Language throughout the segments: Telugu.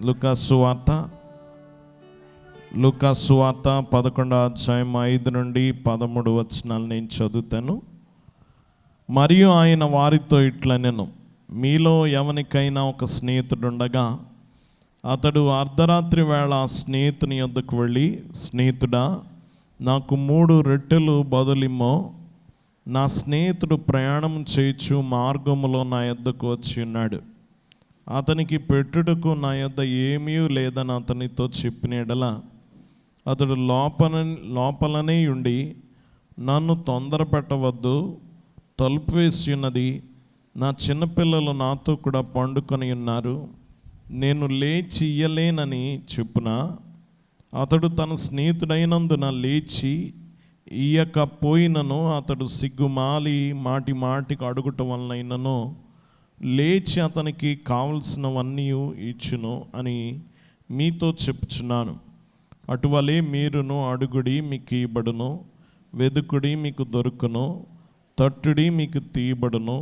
లూకా సువార్త 11వ అధ్యాయం 5 నుండి 13 వచనాలు నేను చదువుతాను. మరియు ఆయన వారితో ఇట్లనెను, మీలో ఎవనికైనా ఒక స్నేహితుడుండగా అతడు అర్ధరాత్రి వేళ ఆ స్నేహితుని యొద్దకు వెళ్ళి, స్నేహితుడా, నాకు 3 రొట్టెలు బదులిమ్మో, నా స్నేహితుడు ప్రయాణం చేయుచు మార్గములో నా యొద్దకు వచ్చి ఉన్నాడు, అతనికి పెట్టుటకు నా యొద్ద ఏమీ లేదని అతనితో చెప్పిన యెడల అతడు లోపలనే ఉండి, నన్ను తొందర పెట్టవద్దు, తలుపు వేసి ఉన్నది, నా చిన్నపిల్లలు నాతో కూడా పండుకొని ఉన్నారు, నేను లేచి ఇయ్యలేనని చెప్పున, అతడు తన స్నేహితుడైనందున లేచి ఇయ్యకపోయినను అతడు సిగ్గుమాలి మాటి మాటికి అడుగుట వలనైనను లేచి అతనికి కావలసినవన్నీ ఇచ్చును అని మీతో చెప్పుచున్నాను. అటువలే మీరును అడుగుడి మీకు ఇవ్వబడును, వెదుకుడి మీకు దొరుకును, తట్టుడి మీకు తీయబడును.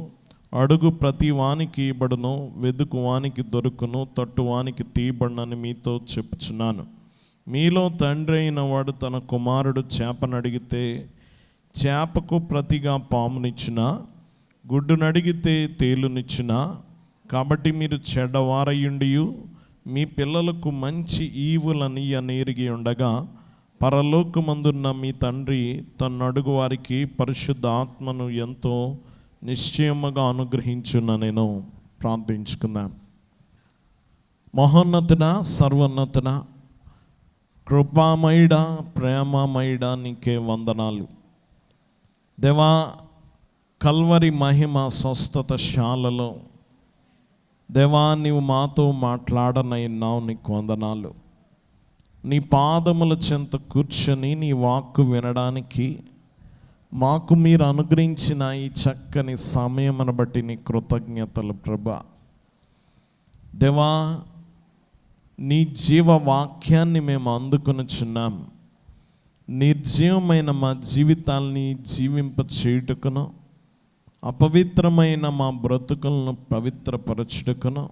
అడుగు ప్రతి వానికి ఇవ్వబడును, వెదుకు వానికి దొరుకును, తట్టు వానికి తీయబడునని మీతో చెప్పుచున్నాను. మీలో తండ్రి అయిన వాడు తన కుమారుడు చేపనడిగితే చేపకు ప్రతిగా పామునిచ్చునా, గుడ్డునడిగితే తేలునిచ్చునా? కాబట్టి మీరు చెడ్డవారయుండియు మీ పిల్లలకు మంచి ఈవులని ఎరిగి ఉండగా పరలోకమందున్న మీ తండ్రి తన అడుగు వారికి పరిశుద్ధ ఆత్మను ఎంతో నిశ్చయముగా అనుగ్రహించున. నేను ప్రార్థించుకుందాం. మహోన్నతుడా, సర్వోన్నతుడా, కృపామయుడా, ప్రేమమయుడా, నీకే వందనాలు. దేవా, కల్వరి మహిమ స్వస్థత శాలలో దేవా, నీవు మాతో మాట్లాడనైనావు, నీకు వందనాలు. నీ పాదముల చెంత కూర్చొని నీ వాక్కు వినడానికి మాకు మీరు అనుగ్రహించిన ఈ చక్కని సమయమును బట్టి నీ కృతజ్ఞతలు ప్రభా. దేవా, నీ జీవ వాక్యాన్ని మేము అందుకొనుచున్నాం. నిర్జీవమైన మా జీవితాల్ని జీవింప చేయుటకును, అపవిత్రమైన మా బ్రతుకులను పవిత్రపరచుటకును,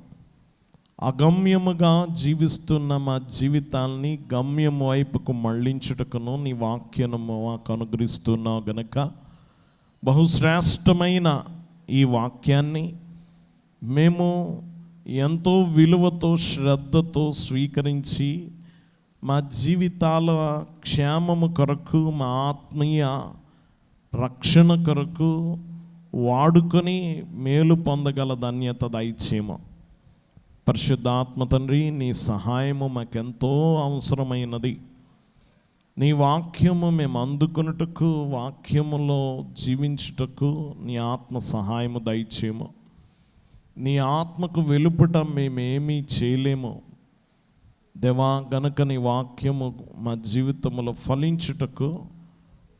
అగమ్యముగా జీవిస్తున్న మా జీవితాల్ని గమ్యము వైపుకు మళ్ళించుటకును నీ వాక్యను మాకు అనుగ్రహిస్తున్నావు గనక బహుశ్రేష్టమైన ఈ వాక్యాన్ని మేము ఎంతో విలువతో శ్రద్ధతో స్వీకరించి మా జీవితాల క్షేమము కొరకు, మా ఆత్మీయ రక్షణ కొరకు వాడుకొని మేలు పొందగల ధన్యత దయచేయము. పరిశుద్ధాత్మ తండ్రి, నీ సహాయము మాకెంతో అవసరమైనది. నీ వాక్యము మేము అందుకొనుటకు, వాక్యములో జీవించుటకు నీ ఆత్మ సహాయము దయచేయము. నీ ఆత్మకు వెలుపుట మేమేమీ చేయలేము దేవా. గనుక నీ వాక్యము మా జీవితంలో ఫలించుటకు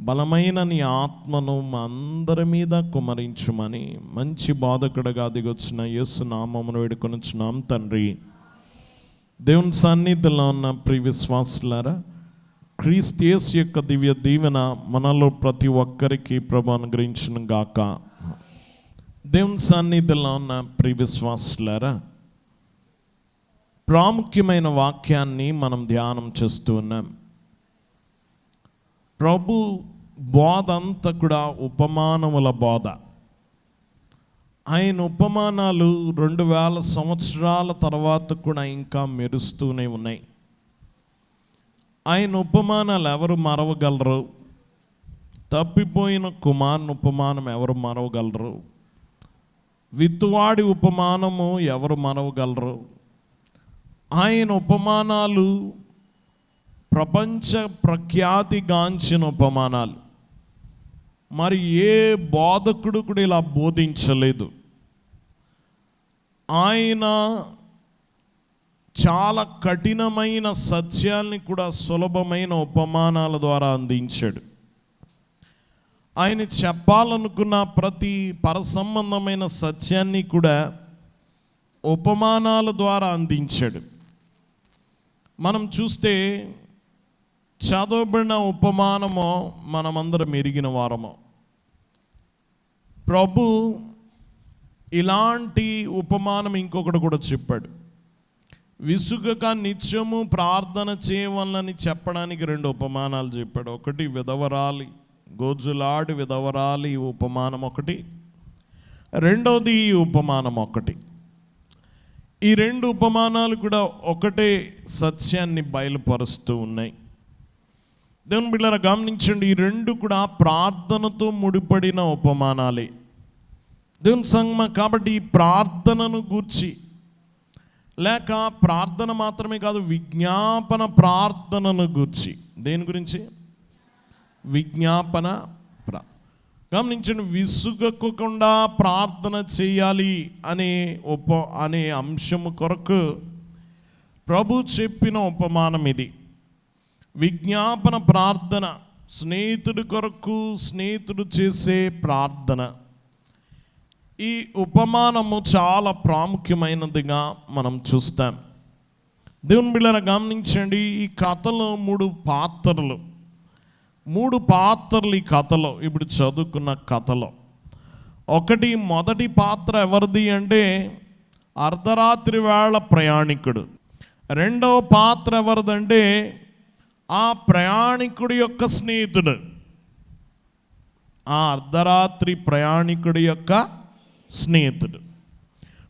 బలమైన నీ ఆత్మను మా అందరి మీద కుమరించుమని మంచి బోధకుడుగా దిగొచ్చిన యేసు నామమును వేడుకొనుచున్నాం తండ్రి. దేవుని సన్నిధిలో ఉన్న ప్రియ విశ్వాసులారా, క్రీస్తు యేసు యొక్క దివ్య దీవెన మనలో ప్రతి ఒక్కరికి ప్రభు అనుగ్రహించును గాక. దేవుని సన్నిధిలో ఉన్న ప్రియ విశ్వాసులారా, ప్రాముఖ్యమైన వాక్యాన్ని మనం ధ్యానం చేస్తూ ఉన్నాం. ప్రభు బోధ అంతా కూడా ఉపమానముల బోధ. ఆయన ఉపమానాలు 2000 సంవత్సరాల తర్వాత కూడా ఇంకా మెరుస్తూనే ఉన్నాయి. ఆయన ఉపమానాలు ఎవరు మరవగలరు? తప్పిపోయిన కుమారుని ఉపమానం ఎవరు మరవగలరు? విత్తువాడి ఉపమానము ఎవరు మరవగలరు? ఆయన ఉపమానాలు ప్రపంచ ప్రఖ్యాతిగాంచిన ఉపమానాలు. మరి ఏ బోధకుడు కూడా ఇలా బోధించలేదు. ఆయన చాలా కఠినమైన సత్యాల్ని కూడా సులభమైన ఉపమానాల ద్వారా అందించాడు. ఆయన చెప్పాలనుకున్న ప్రతి పరసంబంధమైన సత్యాన్ని కూడా ఉపమానాల ద్వారా అందించాడు. మనం చూస్తే చదవబడిన ఉపమానము మనమందరం ఎరిగిన వారము. ప్రభు ఇలాంటి ఉపమానం ఇంకొకటి కూడా చెప్పాడు. విసుగక నిత్యము ప్రార్థన చేయవలనని చెప్పడానికి 2 ఉపమానాలు చెప్పాడు. ఒకటి విధవరాలి, గోజులాడి విధవరాలి ఉపమానం ఒకటి, రెండోది ఈ ఉపమానం ఒకటి. ఈ 2 ఉపమానాలు కూడా ఒకటే సత్యాన్ని బయలుపరుస్తూ ఉన్నాయి. దేవుని బిడ్డలారా గమనించండి, ఈ 2 కూడా ప్రార్థనతో ముడిపడిన ఉపమానాలే. దేవుని సంగమా, కాబట్టి ఈ ప్రార్థనను గూర్చి, లేక ప్రార్థన మాత్రమే కాదు, విజ్ఞాపన ప్రార్థనను గూర్చి. దేని గురించి? విజ్ఞాపన గమనించండి, విసుగకుండా ప్రార్థన చేయాలి అనే అంశము కొరకు ప్రభు చెప్పిన ఉపమానం ఇది. విజ్ఞాపన ప్రార్థన, స్నేహితుడి కొరకు స్నేహితుడు చేసే ప్రార్థన. ఈ ఉపమానము చాలా ప్రాముఖ్యమైనదిగా మనం చూస్తాం. దేవుని బిడ్డలారా గమనించండి, ఈ కథలో 3 పాత్రలు ఈ కథలో, ఇప్పుడు చదువుకున్న కథలో. మొదటి పాత్ర ఎవరిది అంటే అర్ధరాత్రి వేళ ప్రయాణికుడు. రెండవ పాత్ర ఎవరిదంటే ఆ ప్రయాణికుడి యొక్క స్నేహితుడు. ఆ అర్ధరాత్రి ప్రయాణికుడి యొక్క స్నేహితుడు.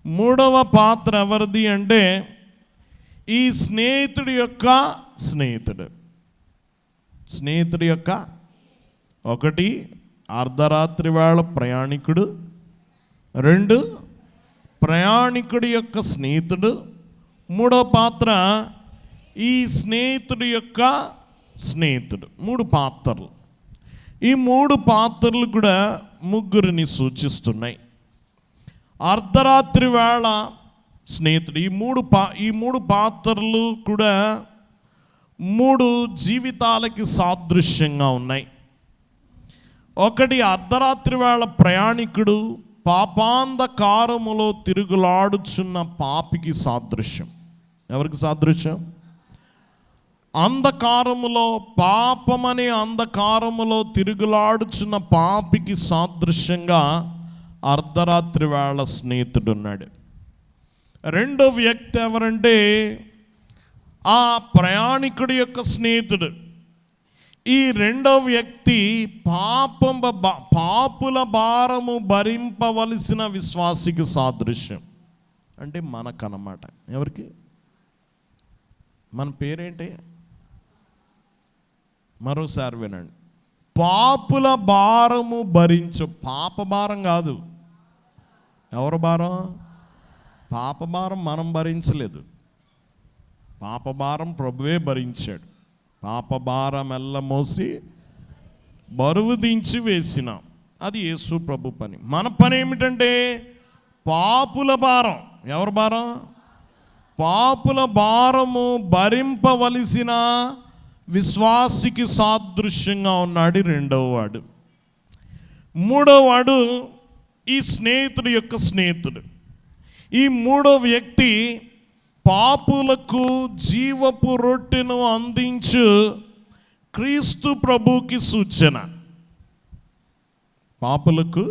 మూడవ పాత్ర ఎవరిది అంటే ఈ స్నేహితుడి యొక్క స్నేహితుడు. ఒకటి అర్ధరాత్రి వేళ ప్రయాణికుడు, 2 ప్రయాణికుడి యొక్క స్నేహితుడు, మూడవ పాత్ర ఈ స్నేహితుడి యొక్క స్నేహితుడు. 3 పాత్రలు. ఈ 3 పాత్రలు కూడా ముగ్గురిని సూచిస్తున్నాయి. అర్ధరాత్రి వేళ స్నేహితుడు. ఈ మూడు పాత్రలు కూడా 3 జీవితాలకి సాదృశ్యంగా ఉన్నాయి. ఒకటి అర్ధరాత్రి వేళ ప్రయాణికుడు, పాపాంధకారములో తిరుగులాడుచున్న పాపికి సాదృశ్యం. ఎవరికి సాదృశ్యం? అంధకారములో, పాపమనే అంధకారములో తిరుగులాడుచున్న పాపికి సాదృశ్యంగా అర్ధరాత్రి వేళ స్నేహితుడు ఉన్నాడు. రెండో వ్యక్తి ఎవరంటే ఆ ప్రయాణికుడి యొక్క స్నేహితుడు. ఈ రెండో వ్యక్తి పాపుల భారము భరింపవలసిన విశ్వాసికి సాదృశ్యం. అంటే మనకన్నమాట. ఎవరికి? మన పేరేంటి? మరోసారి వినండి. పాపుల భారము భరించు. పాప భారం కాదు. ఎవరి భారం? పాప భారం మనం భరించలేదు. పాప భారం ప్రభువే భరించాడు. పాప భారం ఎల్ల మోసి బరువు దించి వేసిన, అది యేసు ప్రభు పని. మన పని ఏమిటంటే పాపుల భారం. ఎవరి భారం? పాపుల భారము భరింపవలసిన విశ్వాసికి సాదృశ్యంగా ఉన్నాడు రెండవ వాడు. మూడవ వాడు ఈ స్నేహితుడి యొక్క స్నేహితుడు. ఈ మూడో వ్యక్తి పాపులకు జీవపు రొట్టెను అందించు క్రీస్తు ప్రభుకి సూచన. పాపులకు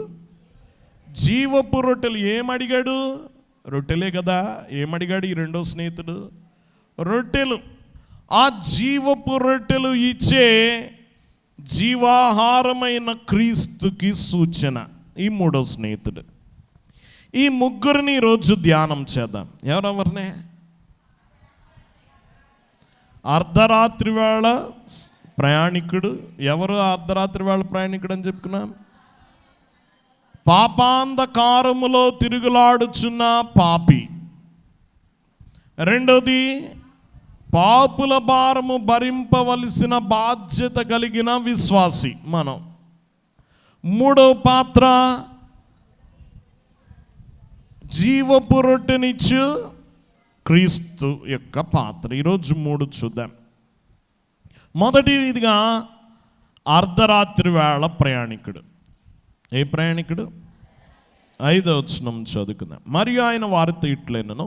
జీవపు రొట్టెలు. ఏమడిగాడు? రొట్టెలే కదా. ఏమడిగాడు ఈ రెండో స్నేహితుడు? రొట్టెలు. ఆ జీవపు రొట్టెలు ఇచ్చే జీవాహారమైన క్రీస్తుకి సూచన ఈ మూడో స్నేహితుడు. ఈ ముగ్గురిని ఈరోజు ధ్యానం చేద్దాం. ఎవరెవరినే? అర్ధరాత్రి వేళ ప్రయాణికుడు. ఎవరు అర్ధరాత్రి వేళ ప్రయాణికుడు అని చెప్పుకున్నాం? పాపాంధకారములో తిరుగులాడుచున్న పాపి. రెండోది పాపుల భారము భరింపవలసిన బాధ్యత కలిగిన విశ్వాసి మనం. మూడవ పాత్ర జీవపు రొట్టెనిచ్చు క్రీస్తు యొక్క పాత్ర. ఈరోజు 3 చూద్దాం. మొదటిదిగా అర్ధరాత్రి వేళ ప్రయాణికుడు. ఏ ప్రయాణికుడు? 5వ వచనం చదువుకుందాం. మరియు ఆయన వారితో ఇట్లైనను,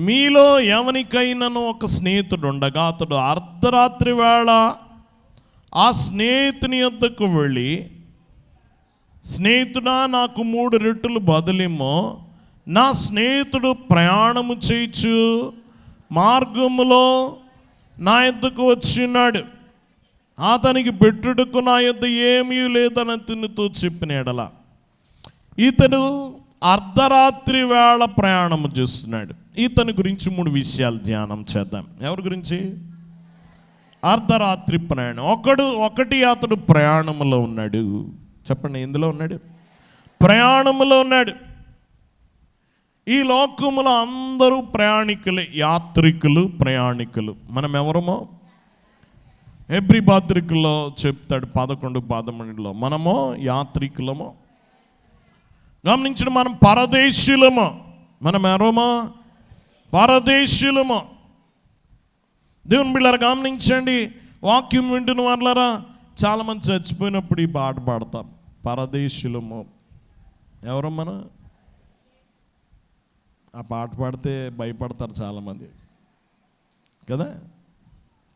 మీలో ఎవనికైనాను ఒక స్నేహితుడు ఉండగా అతడు అర్ధరాత్రి వేళ ఆ స్నేహితుని యొద్దకు వెళ్ళి, స్నేహితుడా నాకు 3 రొట్టెలు బదులేమో, నా స్నేహితుడు ప్రయాణము చేయుచు మార్గములో నా యొద్దకు వచ్చినాడు, అతనికి పెట్టుటకు నా యొద్ద ఏమీ లేదని అతనితో చెప్పిన ఎడల, ఇతడు అర్ధరాత్రి వేళ ప్రయాణం చేస్తున్నాడు. ఇతని గురించి 3 విషయాలు ధ్యానం చేద్దాం. ఎవరి గురించి? అర్ధరాత్రి ప్రయాణం. అతడు ప్రయాణంలో ఉన్నాడు. చెప్పండి, ఎందులో ఉన్నాడు? ప్రయాణంలో ఉన్నాడు. ఈ లోకములో అందరూ ప్రయాణికులే, యాత్రికులు, ప్రయాణికులు. మనం ఎవరమో హెబ్రీ పత్రికలో చెప్తాడు 11:13, మనము యాత్రికులము. గమనించిన మనం పరదేశులము. మనం ఎవరమో పరదేశులము. దేవుని బిడ్డలారా గమనించండి, వాక్యం వింటున్న వాళ్ళరా చాలామంది చచ్చిపోయినప్పుడు ఈ పాట పాడతాం, పరదేశులము. ఎవరు మనం? ఆ పాట పాడితే భయపడతారు చాలామంది కదా.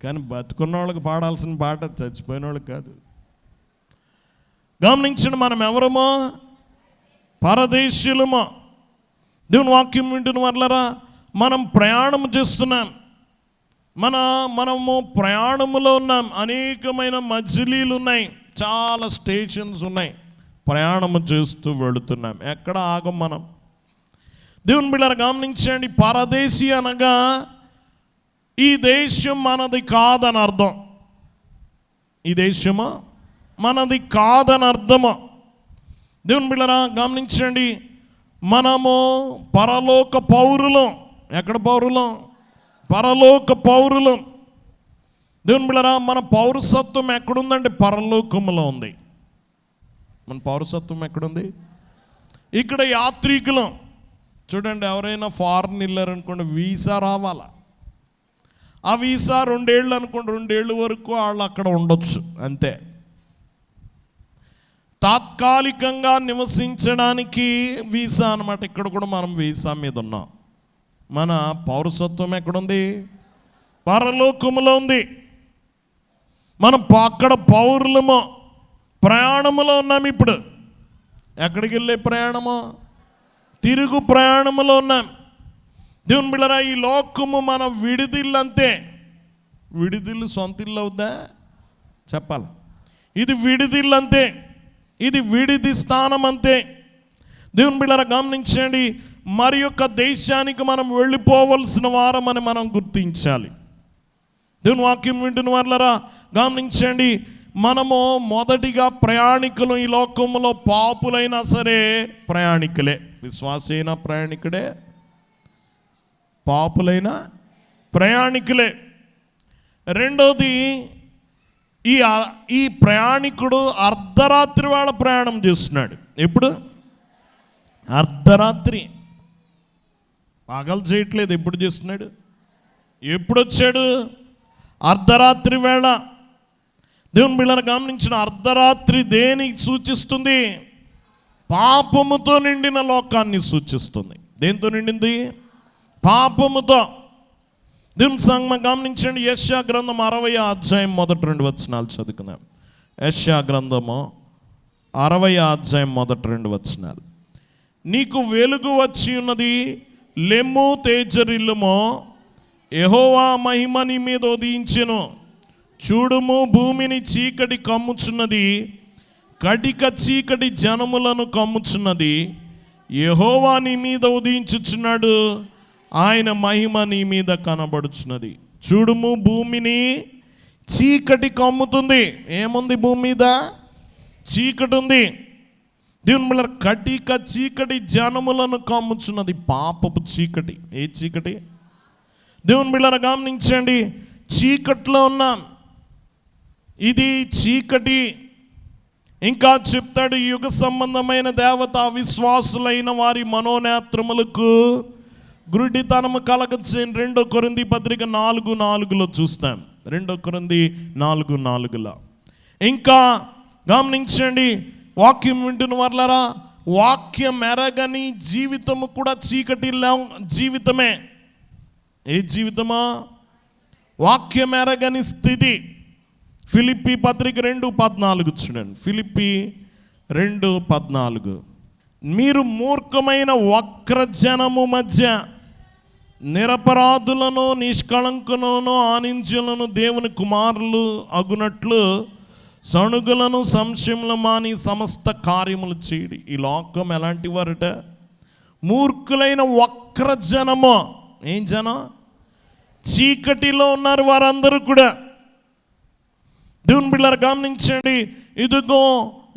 కానీ బతుకున్న వాళ్ళకి పాడాల్సిన పాట, చచ్చిపోయిన వాళ్ళకి కాదు. గమనించండి, మనం ఎవరమో పరదేశులము. దేవుని వాక్యం వింటున్న వాళ్ళరా మనం ప్రయాణం చేస్తున్నాం. మనము ప్రయాణములో ఉన్నాం. అనేకమైన మజిలీలు ఉన్నాయి, చాలా స్టేషన్స్ ఉన్నాయి. ప్రయాణము చేస్తూ వెళుతున్నాం. ఎక్కడ ఆగం మనం. దేవుని బిడ్డలారా గమనించండి, పరదేశీ అనగా ఈ దేశం మనది కాదని అర్థం. ఈ దేశము మనది కాదని అర్థము. దేవుని బిడ్డలారా గమనించండి, మనము పరలోక పౌరులం. ఎక్కడ పౌరులం? పరలోక పౌరులం. దేవుని బిడ్డలారా మన పౌరసత్వం ఎక్కడుందంటే పరలోకములో ఉంది. మన పౌరసత్వం ఎక్కడుంది? ఇక్కడ యాత్రికులం. చూడండి, ఎవరైనా ఫారెన్ వెళ్ళారనుకోండి, వీసా రావాలా. ఆ వీసా 2 ఏళ్ళు అనుకోండి, 2 ఏళ్ళ వరకు వాళ్ళు అక్కడ ఉండొచ్చు, అంతే. తాత్కాలికంగా నివసించడానికి వీసా అన్నమాట. ఇక్కడ కూడా మనం వీసా మీద ఉన్నాం. మన పౌరసత్వం ఎక్కడుంది? పరలోకములో ఉంది. మనం అక్కడ పౌరులము, ప్రయాణములో ఉన్నాం. ఇప్పుడు ఎక్కడికి వెళ్ళే ప్రయాణము? తిరుగు ప్రయాణములో ఉన్నాం. దేవుని బిడ్డలారా ఈ లోకము మన విడిదిల్లు అంతే. విడిదిల్లు సొంత ఇల్లు అవుద్దా? చెప్పాలి. ఇది విడిదిల్లు అంతే, ఇది విడిది స్థానం అంతే. దేవుని బిడ్డలారా గమనించండి, మరి యొక్క దేశానికి మనం వెళ్ళిపోవలసిన వారమని మనం గుర్తించాలి. దేవుని వాక్యం వింటున్న వాళ్ళరా గమనించండి, మనము మొదటిగా ప్రయాణికులు. ఈ లోకంలో పాపులైనా సరే ప్రయాణికులే. విశ్వాసి అయినా ప్రయాణికుడే, పాపులైన ప్రయాణికులే. రెండోది, ఈ ప్రయాణికుడు అర్ధరాత్రి వేళ ప్రయాణం చేస్తున్నాడు. ఎప్పుడు? అర్ధరాత్రి. పగలు చేయట్లేదు. ఎప్పుడు చేస్తున్నాడు? ఎప్పుడు వచ్చాడు? అర్ధరాత్రి వేళ. దేవుని బిడ్డలను గమనించిన అర్ధరాత్రి దేనికి సూచిస్తుంది? పాపముతో నిండిన లోకాన్ని సూచిస్తుంది. దేంతో నిండింది? పాపముతో. దేవుని సంగమం గమనించండి, యెషయా గ్రంథం 60వ అధ్యాయం మొదటి 2 వచనాలు చదువుకుందాం. యెషయా గ్రంథము 60వ అధ్యాయం మొదటి 2 వచనాలు. నీకు వెలుగు వచ్చి ఉన్నది, లెమ్ము తేజరిల్లుమో, యెహోవా మహిమ నీ మీద ఉదయించెను. చూడుము, భూమిని చీకటి కమ్ముచున్నది, కటిక చీకటి జనములను కమ్ముచున్నది. యెహోవా నీ మీద ఉదయించుచున్నాడు, ఆయన మహిమ నీ మీద కనబడుచున్నది. చూడుము, భూమిని చీకటి కమ్ముతుంది. ఏముంది భూమి మీద? చీకటి ఉంది. దేవుని బిడ్డలారా కటిక చీకటి జనములను కమ్ముచున్నది. పాపపు చీకటి. ఏ చీకటి? దేవుని బిడ్డలారా గమనించండి, చీకట్లో ఉన్నాం. ఇది చీకటి. ఇంకా చెప్తాడు, యుగ సంబంధమైన దేవత అవిశ్వాసులైన వారి మనోనేత్రములకు గురుడితనము కలగచేయని. 2 కొరింథీ పత్రిక 4:4లో చూస్తాం. 2 కొరింథీ 4:4లో. ఇంకా గమనించండి, వాక్యం వింటున్న వాళ్ళరా, వాక్యం ఎరగని జీవితము కూడా చీకటి జీవితమే. ఏ జీవితమా? వాక్యం ఎరగని స్థితి. ఫిలిప్పీ పత్రిక 2:14 చూడండి. ఫిలిప్పీ 2:14. మీరు మూర్ఖమైన వక్రజనము మధ్య నిరపరాధులను నిష్కళంకులను ఆనించులను దేవుని కుమారులు అగునట్లు సణుగులను సంశయములు మాని సమస్త కార్యములు చేయడి. ఈ లోకం ఎలాంటి వారట? మూర్ఖులైన వక్ర జనము. ఏం జనం? చీకటిలో ఉన్నారు వారందరూ కూడా. దేవుని బిడ్డలారా గమనించండి, ఇదిగో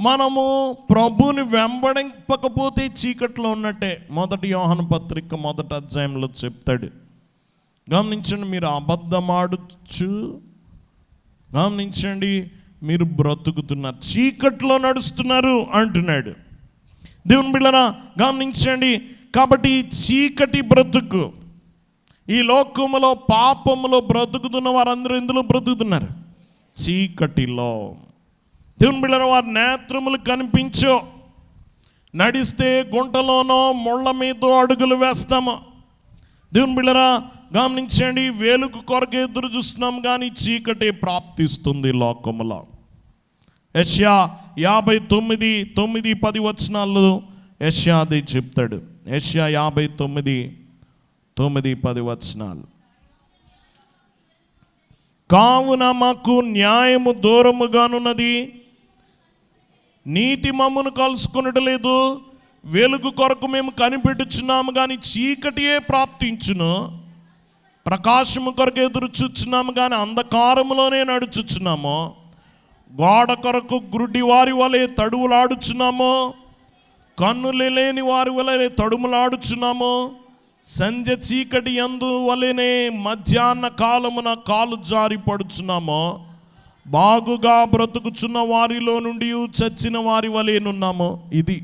మనము ప్రభుని వెంబడింపకపోతే చీకట్లో ఉన్నట్టే. 1 యోహాను పత్రిక 1వ అధ్యాయంలో చెప్తాడు. గమనించండి, మీరు అబద్ధమాడుచు, గమనించండి, మీరు బ్రతుకుతున్నారు, చీకట్లో నడుస్తున్నారు అంటున్నాడు. దేవుని బిడ్డలారా గమనించండి, కాబట్టి ఈ చీకటి బ్రతుకు, ఈ లోకములో పాపములో బ్రతుకుతున్న వారందరూ ఎందులో బ్రతుకుతున్నారు? చీకటిలో. దేవుని బిడ్డలారా, వారి నేత్రములు కనిపించో, నడిస్తే గుంటలోనో ముళ్ళ మీదో అడుగులు వేస్తాము. దేవుని బిడ్డలారా గమనించండి, వెలుగు కొరకు ఎదురు చూస్తున్నాం కానీ చీకటి ప్రాప్తిస్తుంది లోకములో. యెషయా 59:9-10 వచనాలు యెషయా అది చెప్తాడు. యెషయా 59:9-10 వచనాలు. కావున మాకు న్యాయము దూరముగానున్నది, నీతి మమ్మును కలుసుకునట్లేదు, వెలుగు కొరకు మేము కనిపెట్టుచున్నాము కానీ చీకటియే ప్రాప్తించును, ప్రకాశము కొరకు ఎదురు చూచున్నాము కానీ అంధకారములోనే నడుచుచున్నాము, గోడ కొరకు గుడ్డి వారి వలె తడువులాడుచున్నాము, కన్నులు లేని వారి వలె తడుములాడుచున్నాము, సంధ్య చీకటి యందు వలెనే మధ్యాహ్న కాలమున కాలు జారి పడుచున్నాము, బాగుగా బ్రతుకుచున్న వారిలో నుండి చచ్చిన వారి వలెనున్నాము. ఇది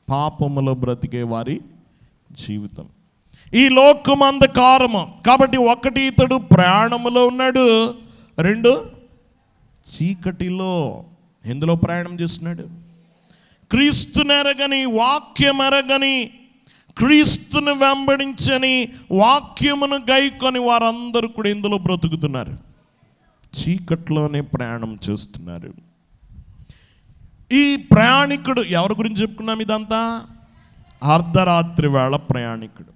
పాపములో బ్రతికే వారి జీవితం. ఈ లోకం అంధకారము. కాబట్టి 1 ఇతడు ప్రయాణములో ఉన్నాడు, 2 చీకటిలో. ఎందులో ప్రయాణం చేస్తున్నాడు? క్రీస్తునెరగని, వాక్యం ఎరగని, క్రీస్తును వెంబడించని, వాక్యమును గైకొని వారందరూ కూడా ఎందులో బ్రతుకుతున్నారు? చీకట్లోనే ప్రయాణం చేస్తున్నారు. ఈ ప్రయాణికుడు ఎవరి గురించి చెప్పుకున్నాం? ఇదంతా అర్ధరాత్రి వేళ ప్రయాణికుడు.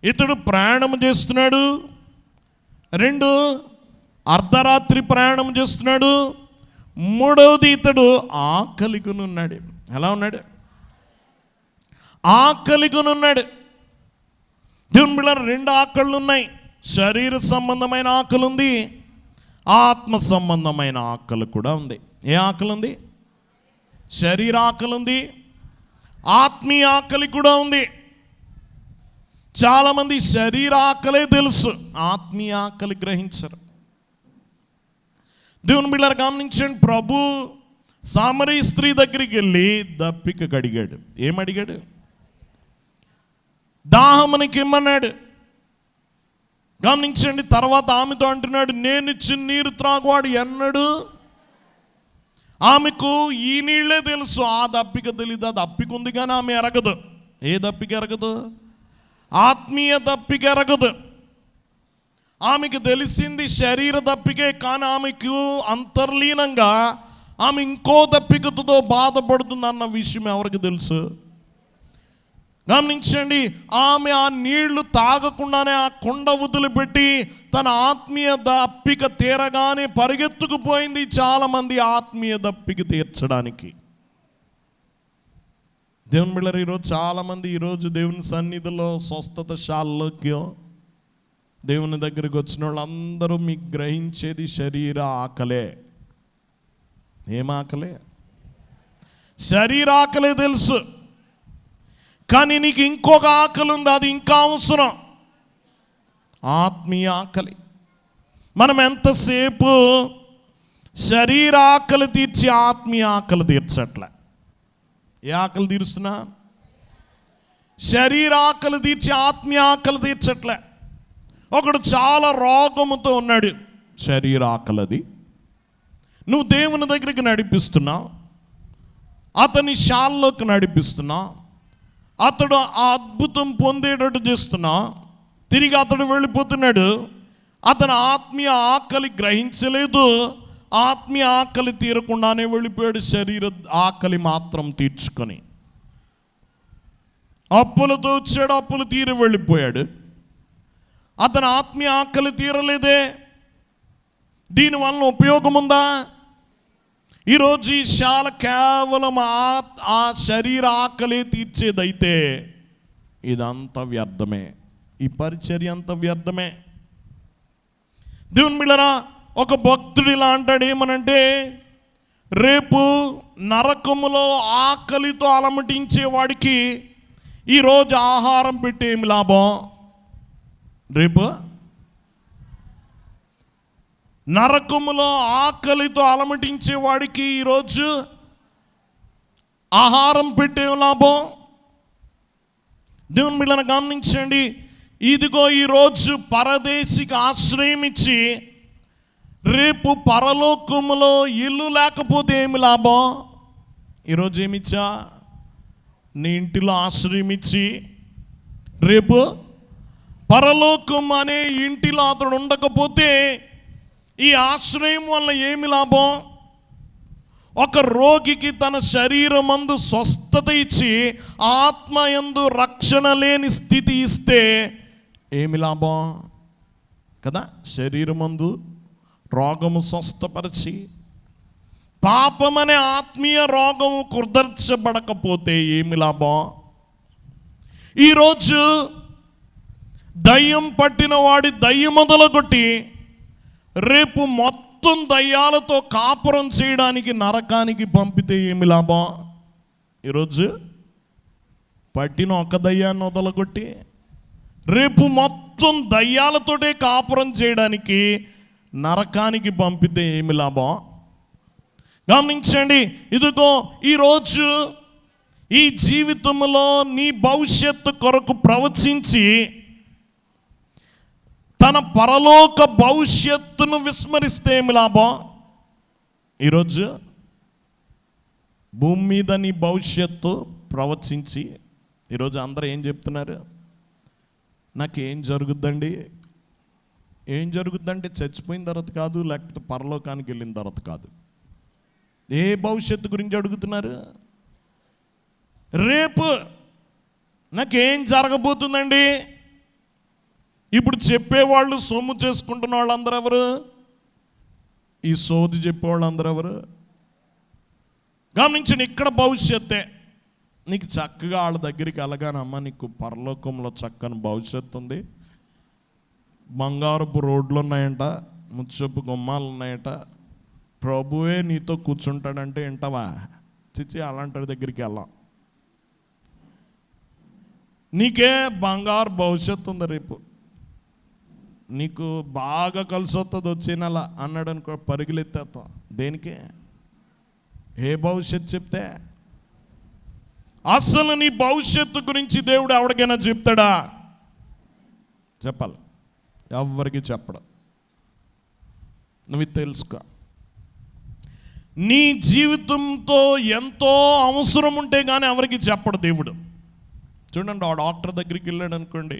ఇతడు ప్రయాణం చేస్తున్నాడు, 2 అర్ధరాత్రి ప్రయాణం చేస్తున్నాడు, 3వది ఇతడు ఆకలిగొనున్నాడు. ఎలా ఉన్నాడు? ఆకలిగొనున్నాడు. దేవుని బిడ్డలారా 2 ఆకళ్ళు ఉన్నాయి. శరీర సంబంధమైన ఆకలి ఉంది, ఆత్మ సంబంధమైన ఆకలి కూడా ఉంది. ఏ ఆకలి ఉంది? శరీర ఆకలి ఉంది, ఆత్మీయ ఆకలి కూడా ఉంది. చాలామంది శరీర ఆకలే తెలుసు, ఆత్మీయ ఆకలి గ్రహించరు. దేవుని బిడ్డలారా గమనించండి, ప్రభు సామరీ స్త్రీ దగ్గరికి వెళ్ళి దప్పిక అడిగాడు. ఏమడిగాడు? దాహమునికి ఇమ్మన్నాడు. గమనించండి, తర్వాత ఆమెతో అంటున్నాడు, నేను ఇచ్చిన నీరు త్రాగువాడు ఎన్నడు. ఆమెకు ఈ నీళ్ళే తెలుసు, ఆ దప్పిక తెలీదు. ఆ దప్పిక ఉంది కానీ ఆమె ఎరగదు. ఏ దప్పిక ఎరగదు? ఆత్మీయ దప్పిక ఎరగదు. ఆమెకు తెలిసింది శరీర దప్పికే, కానీ ఆమెకు అంతర్లీనంగా ఆమె ఇంకో దప్పికతో బాధపడుతుంది అన్న విషయం ఎవరికి తెలుసు? గమనించండి, ఆమె ఆ నీళ్లు తాగకుండానే ఆ కొండ వదిలిపెట్టి తన ఆత్మీయ దప్పిక తీరగానే పరిగెత్తుకుపోయింది చాలామంది ఆత్మీయ దప్పిక తీర్చడానికి. దేవుని బిడ్డలారా, ఈరోజు చాలామంది ఈరోజు దేవుని సన్నిధిలో స్వస్థత శాలలోకి దేవుని దగ్గరికి వచ్చిన వాళ్ళందరూ మీకు గ్రహించేది శరీర ఆకలే. ఏం ఆకలే? శరీర ఆకలే తెలుసు, కానీ నీకు ఇంకొక ఆకలి ఉంది, అది ఇంకా అవసరం, ఆత్మీయ ఆకలి. మనం ఎంతసేపు శరీర ఆకలి తీర్చి ఆత్మీయ ఆకలి తీర్చట్లే. ఏ ఆకలి తీరుస్తున్నా? శరీర ఆకలి తీర్చి ఆత్మీయ ఆకలి తీర్చట్లే. ఒకడు చాలా రోగముతో ఉన్నాడు, శరీర ఆకలిది. నువ్వు దేవుని దగ్గరికి నడిపిస్తున్నావు, అతని శాలలోకి నడిపిస్తున్నావు, అతడు ఆ అద్భుతం పొందేటట్టు చేస్తున్నావు, తిరిగి అతడు వెళ్ళిపోతున్నాడు. అతను ఆత్మీయ ఆకలి గ్రహించలేదు, ఆత్మీయ ఆకలి తీరకుండానే వెళ్ళిపోయాడు, శరీర ఆకలి మాత్రం తీర్చుకొని. అప్పులతో వచ్చాడు, అప్పులు తీరి వెళ్ళిపోయాడు. అతని ఆత్మీయ ఆకలి తీరలేదే. దీనివల్ల ఉపయోగం ఉందా? ఈరోజు ఈ శాల కేవలం ఆ శరీర ఆకలి తీర్చేదైతే ఇదంతా వ్యర్థమే, ఈ పరిచర్య అంతా వ్యర్థమే. దేవుని బిడ్డలారా, ఒక భక్తుడు ఇలా అంటాడు, ఏమనంటే, రేపు నరకములో ఆకలితో అలమటించే వాడికి ఈరోజు ఆహారం పెట్టి ఏమి లాభం? రేపు నరకములో ఆకలితో అలమటించే వాడికి ఈరోజు ఆహారం పెట్టే లాభం? దేవుని బిడ్డలను గమనించండి. ఇదిగో ఈరోజు పరదేశికి ఆశ్రయం ఇచ్చి రేపు పరలోకములో ఇల్లు లేకపోతే ఏమి లాభం? ఈరోజు ఏమిచ్చా? నీ ఇంటిలో ఆశ్రయం ఇచ్చి రేపు పరలోకం అనే ఇంటిలో అతడు ఉండకపోతే ఈ ఆశ్రయం వల్ల ఏమి లాభం? ఒక రోగికి తన శరీరమందు స్వస్థత ఇచ్చి ఆత్మయందు రక్షణ లేని స్థితి ఇస్తే ఏమి లాభం కదా? శరీరమందు రోగము స్వస్థపరిచి పాపమనే ఆత్మీయ రోగము కుదర్చబడకపోతే ఏమి లాభం? ఈరోజు దయ్యం పట్టిన వాడి దయ్యం మొదలుగొట్టి రేపు మొత్తం దయ్యాలతో కాపురం చేయడానికి నరకానికి పంపితే ఏమి లాభం? ఈరోజు పట్టిన ఒక దయ్యాన్ని వదలగొట్టి రేపు మొత్తం దయ్యాలతోటే కాపురం చేయడానికి నరకానికి పంపితే ఏమి లాభం? గమనించండి. ఇదిగో ఈరోజు ఈ జీవితంలో నీ భవిష్యత్తు కొరకు ప్రవచించి తన పరలోక భవిష్యత్తును విస్మరిస్తే ఏమి లాభం? ఈరోజు భూమి మీద నీ భవిష్యత్తు ప్రవచించి ఈరోజు అందరూ ఏం చెప్తున్నారు? నాకేం జరుగుద్దండి? ఏం జరుగుద్దంటే చచ్చిపోయిన తర్వాత కాదు, లేకపోతే పరలోకానికి వెళ్ళిన తర్వాత కాదు. ఏ భవిష్యత్తు గురించి అడుగుతున్నారు? రేపు నాకేం జరగబోతుందండి? ఇప్పుడు చెప్పేవాళ్ళు సొమ్ము చేసుకుంటున్న వాళ్ళందరూ ఎవరు? ఈ సోది చెప్పేవాళ్ళందరూ ఎవరు? గమనించండి, ఇక్కడ భవిష్యత్తే. నీకు చక్కగా వాళ్ళ దగ్గరికి వెళ్ళగానమ్మా, నీకు పరలోకంలో చక్కని భవిష్యత్తు ఉంది, బంగారపు రోడ్లు ఉన్నాయంట, ముత్సపు గుమ్మాలు ఉన్నాయట, ప్రభువే నీతో కూర్చుంటాడంటే వింటావా? చిచ్చి, అలాంటి దగ్గరికి వెళ్ళాం. నీకే బంగారు భవిష్యత్తు ఉంది, రేపు నీకు బాగా కలిసి వస్తుంది వచ్చే నెల అన్నాడు అనుకో, పరుగులెత్తేస్తాం. దేనికి? ఏ భవిష్యత్తు చెప్తే? అసలు నీ భవిష్యత్తు గురించి దేవుడు ఎవరికైనా చెప్తాడా? చెప్పాలి. ఎవరికి చెప్పడు. నువ్వు తెలుసుకో. నీ జీవితంతో ఎంతో అవసరం ఉంటే కానీ ఎవరికి చెప్పడు దేవుడు. చూడండి, ఆ డాక్టర్ దగ్గరికి వెళ్ళాడు అనుకోండి,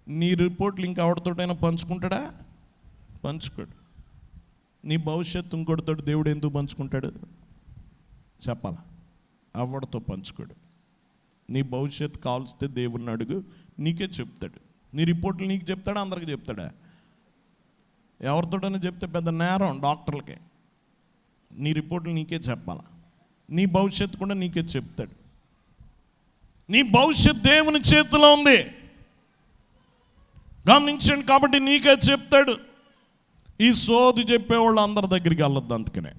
నీ రిపోర్ట్లు ఇంకా ఎవరితోటైనా పంచుకుంటాడా? పంచుకోడు. నీ భవిష్యత్తు ఇంకొడతాడు. దేవుడు ఎందుకు పంచుకుంటాడు? చెప్పాలా? ఎవరితో పంచుకోడు. నీ భవిష్యత్తు కావాల్స్తే దేవుడిని అడుగు, నీకే చెప్తాడు. నీ రిపోర్ట్లు నీకు చెప్తాడా? అందరికి చెప్తాడా? ఎవరితోటైనా చెప్తే పెద్ద నేరం డాక్టర్లకే. నీ రిపోర్ట్లు నీకే చెప్పాలా. నీ భవిష్యత్తు కూడా నీకే చెప్తాడు. నీ భవిష్యత్తు దేవుని చేతిలో ఉంది, గమనించండి. కాబట్టి నీకే చెప్తాడు. ఈ సోది చెప్పేవాళ్ళు అందరి దగ్గరికి వెళ్ళొద్దు. అందుకనే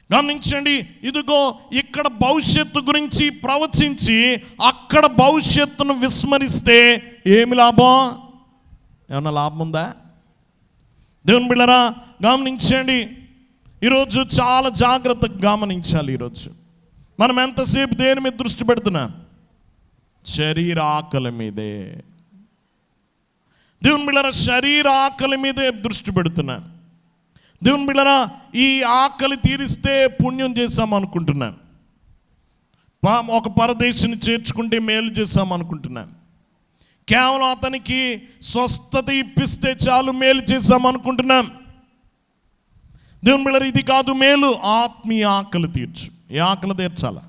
గమనించండి. ఇదిగో ఇక్కడ భవిష్యత్తు గురించి ప్రవచించి అక్కడ భవిష్యత్తును విస్మరిస్తే ఏమి లాభం? ఏమన్నా లాభం ఉందా? దేవుని బిడ్డలారా, గమనించండి. ఈరోజు చాలా జాగ్రత్తగా గమనించాలి. ఈరోజు మనం ఎంతసేపు దేని మీద దృష్టి పెడుతున్నాం? శరీర ఆకలి మీదే. దేవుని బిడ్డలారా, శరీర ఆకలి మీదే దృష్టి పెడుతున్నాను. దేవుని బిడ్డలారా, ఈ ఆకలి తీరిస్తే పుణ్యం చేశాం అనుకుంటున్నాను. ఒక పరదేశిని చేర్చుకుంటే మేలు చేశాం అనుకుంటున్నాను. కేవలం అతనికి స్వస్థత ఇప్పిస్తే చాలు మేలు చేశాం అనుకుంటున్నాం. దేవుని బిడ్డలారా, ఇది కాదు మేలు. ఆత్మీయ ఆకలి తీర్చు. ఏ ఆకలి తీర్చాలా?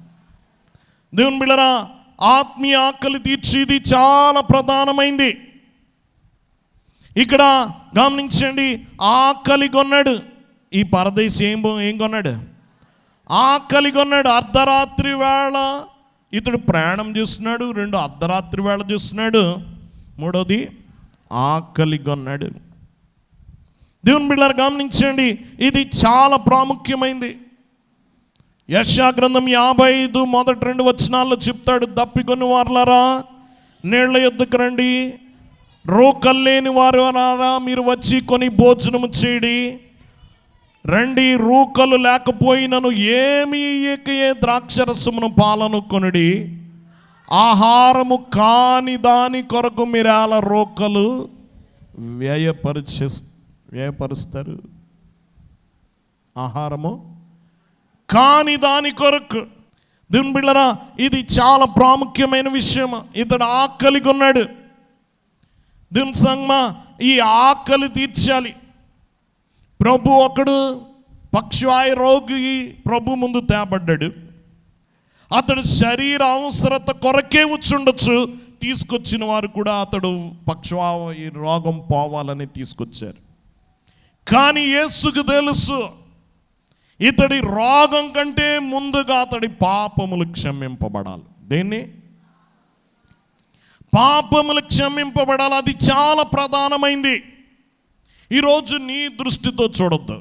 దేవుని బిడ్డలారా, ఆత్మీయ ఆకలి తీర్చేది చాలా ప్రధానమైంది. ఇక్కడ గమనించండి, ఆకలి కొన్నాడు. ఈ పరదేశి ఏం కొన్నాడు? ఆకలి కొన్నాడు. అర్ధరాత్రి వేళ ఇతడు ప్రయాణం చేస్తున్నాడు. 2 అర్ధరాత్రి వేళ చేస్తున్నాడు. 3వది ఆకలి కొన్నాడు. దేవుని బిడ్డలారా గమనించండి, ఇది చాలా ప్రాముఖ్యమైంది. యెషయా గ్రంథం 55 మొదటి 2 వచనాల్లో చెప్తాడు, దప్పికొని వారులారా నీళ్ల యొద్దకు రండి, రూకల్లేని వారులారా మీరు వచ్చి కొని భోజనము చేయడి. రండి, రూకలు లేకపోయినను ఏమి ఇయ్యకయే ద్రాక్షరసమును పాలను కొనుడి. ఆహారము కాని దాని కొరకు మీరు అలా రూకలు వ్యయపరుస్తారు. ఆహారము కాని దాని కొరకు. దేవుని బిడ్డలారా, ఇది చాలా ప్రాముఖ్యమైన విషయం. ఇతడు ఆకలి కొన్నాడు. దేవుని సంగమా, ఈ ఆకలి తీర్చాలి. ప్రభు ఒకడు పక్షవాయు రోగి ప్రభు ముందు తేబడ్డాడు. అతడు శరీర అవసరత కొరకే వచ్చుండొచ్చు. తీసుకొచ్చిన వారు కూడా అతడు పక్షవాయు రోగం పోవాలని తీసుకొచ్చారు. కానీ యేసుకు తెలుసు, ఇతడి రోగం కంటే ముందుగా అతడి పాపములు క్షమింపబడాలి. దేన్ని? పాపములు క్షమింపబడాలి. అది చాలా ప్రధానమైంది. ఈరోజు నీ దృష్టితో చూడొద్దు,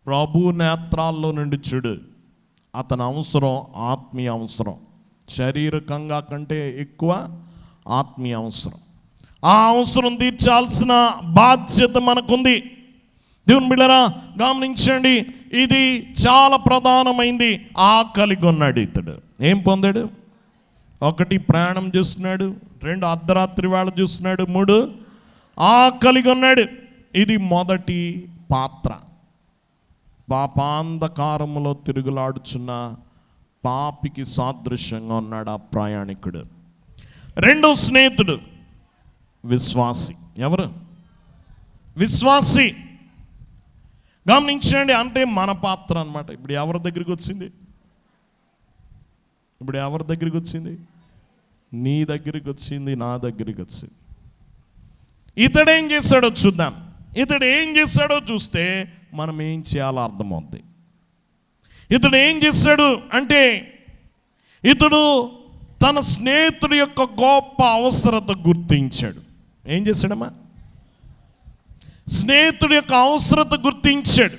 ప్రభు నేత్రాల్లో నుండి చూడు. అతని అవసరం ఆత్మీయ అవసరం, శారీరకంగా కంటే ఎక్కువ ఆత్మీయ అవసరం. ఆ అవసరం తీర్చాల్సిన బాధ్యత మనకుంది. దేవుని బిడ్డలారా గమనించండి, ఇది చాలా ప్రధానమైంది. ఆకలి కొన్నాడు ఇతడు. ఏం పొందాడు? 1 ప్రయాణం చేస్తున్నాడు, 2 అర్ధరాత్రి వేళ చూస్తున్నాడు, 3 ఆకలి కొన్నాడు. ఇది మొదటి పాత్ర. పాపాంధకారములో తిరుగులాడుచున్న పాపికి సాదృశ్యంగా ఉన్నాడు ఆ ప్రయాణికుడు. 2వ స్నేహితుడు విశ్వాసి. ఎవరు? విశ్వాసి. గమనించండి, అంటే మన పాత్ర అన్నమాట. ఇప్పుడు ఎవరి దగ్గరికి వచ్చింది? నీ దగ్గరికి వచ్చింది, నా దగ్గరికి వచ్చింది. ఇతడు ఏం చేశాడో చూద్దాం. ఇతడు ఏం చేశాడో చూస్తే మనం ఏం చేయాలో అర్థమవుతుంది. ఇతడు ఏం చేశాడు అంటే, ఇతడు తన స్నేహితుడి యొక్క గొప్ప అవసరత గుర్తించాడు. ఏం చేశాడమ్మా? స్నేహితుడి యొక్క అవసరత గుర్తించాడు.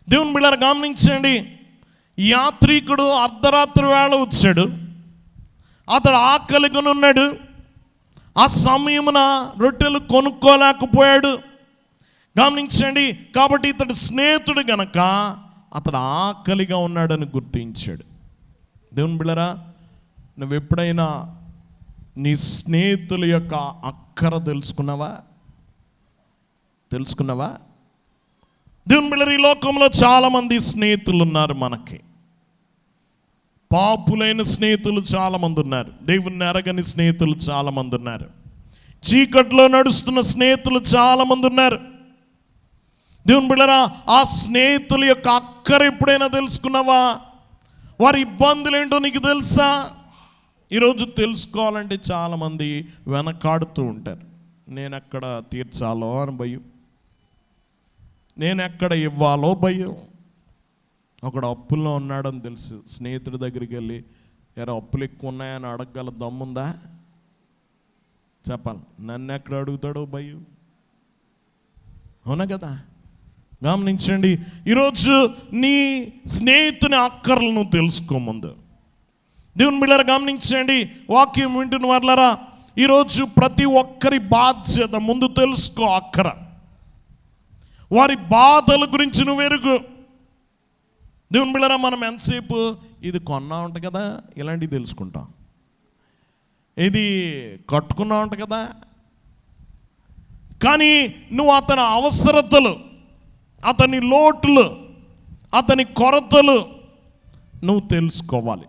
దేవుని బిడ్డలారా గమనించండి, యాత్రికుడు అర్ధరాత్రి వేళ వచ్చాడు. అతడు ఆకలిగా ఉన్నాడు. ఆ సమయమున రొట్టెలు కొనుక్కోలేకపోయాడు. గమనించండి, కాబట్టి ఇతడు స్నేహితుడు గనక అతడు ఆకలిగా ఉన్నాడని గుర్తించాడు. దేవుని బిడ్డలారా, నువ్వు ఎప్పుడైనా నీ స్నేహితుల యొక్క అక్కర తెలుసుకున్నావా? దేవుని బిడ్డలారా, ఈ లోకంలో చాలామంది స్నేహితులు ఉన్నారు. మనకి పాపులైన స్నేహితులు చాలామంది ఉన్నారు. దేవుని ఎరగని స్నేహితులు చాలామంది ఉన్నారు. చీకట్లో నడుస్తున్న స్నేహితులు చాలామంది ఉన్నారు. దేవుని బిడ్డలారా, ఆ స్నేహితుల యొక్క అక్కర ఎప్పుడైనా తెలుసుకున్నావా? వారి ఇబ్బందులు ఏంటో నీకు తెలుసా? ఈరోజు తెలుసుకోవాలంటే చాలామంది వెనకాడుతూ ఉంటారు. నేను ఎక్కడ తీర్చాలో అని భయం, నేను ఎక్కడ ఇవ్వాలో భయం. ఒకడు అప్పుల్లో ఉన్నాడని తెలుసు, స్నేహితుడి దగ్గరికి వెళ్ళి ఎరా అప్పులు ఎక్కువ ఉన్నాయని అడగగల దమ్ముందా? చెప్పాలి. నన్ను ఎక్కడ అడుగుతాడో భయం. అవునా కదా? గమనించండి, ఈరోజు నీ స్నేహితుని అక్కర్లను తెలుసుకో ముందు. దేవుని బిడ్డలారా గమనించండి, వాక్యం వింటున్న వారులారా, ఈరోజు ప్రతి ఒక్కరి బాధ్యత ముందు తెలుసుకో. అక్కర, వారి బాధల గురించి నువ్వు ఎరుగు. దేవుని బిడ్డలారా, మనం ఎంతసేపు ఇది కొన్నా ఉంట కదా, ఇలాంటివి తెలుసుకుంటాం. ఇది కట్టుకున్నా ఉంట కదా, కానీ నువ్వు అతని అవసరతలు, అతని లోటులు, అతని కొరతలు నువ్వు తెలుసుకోవాలి.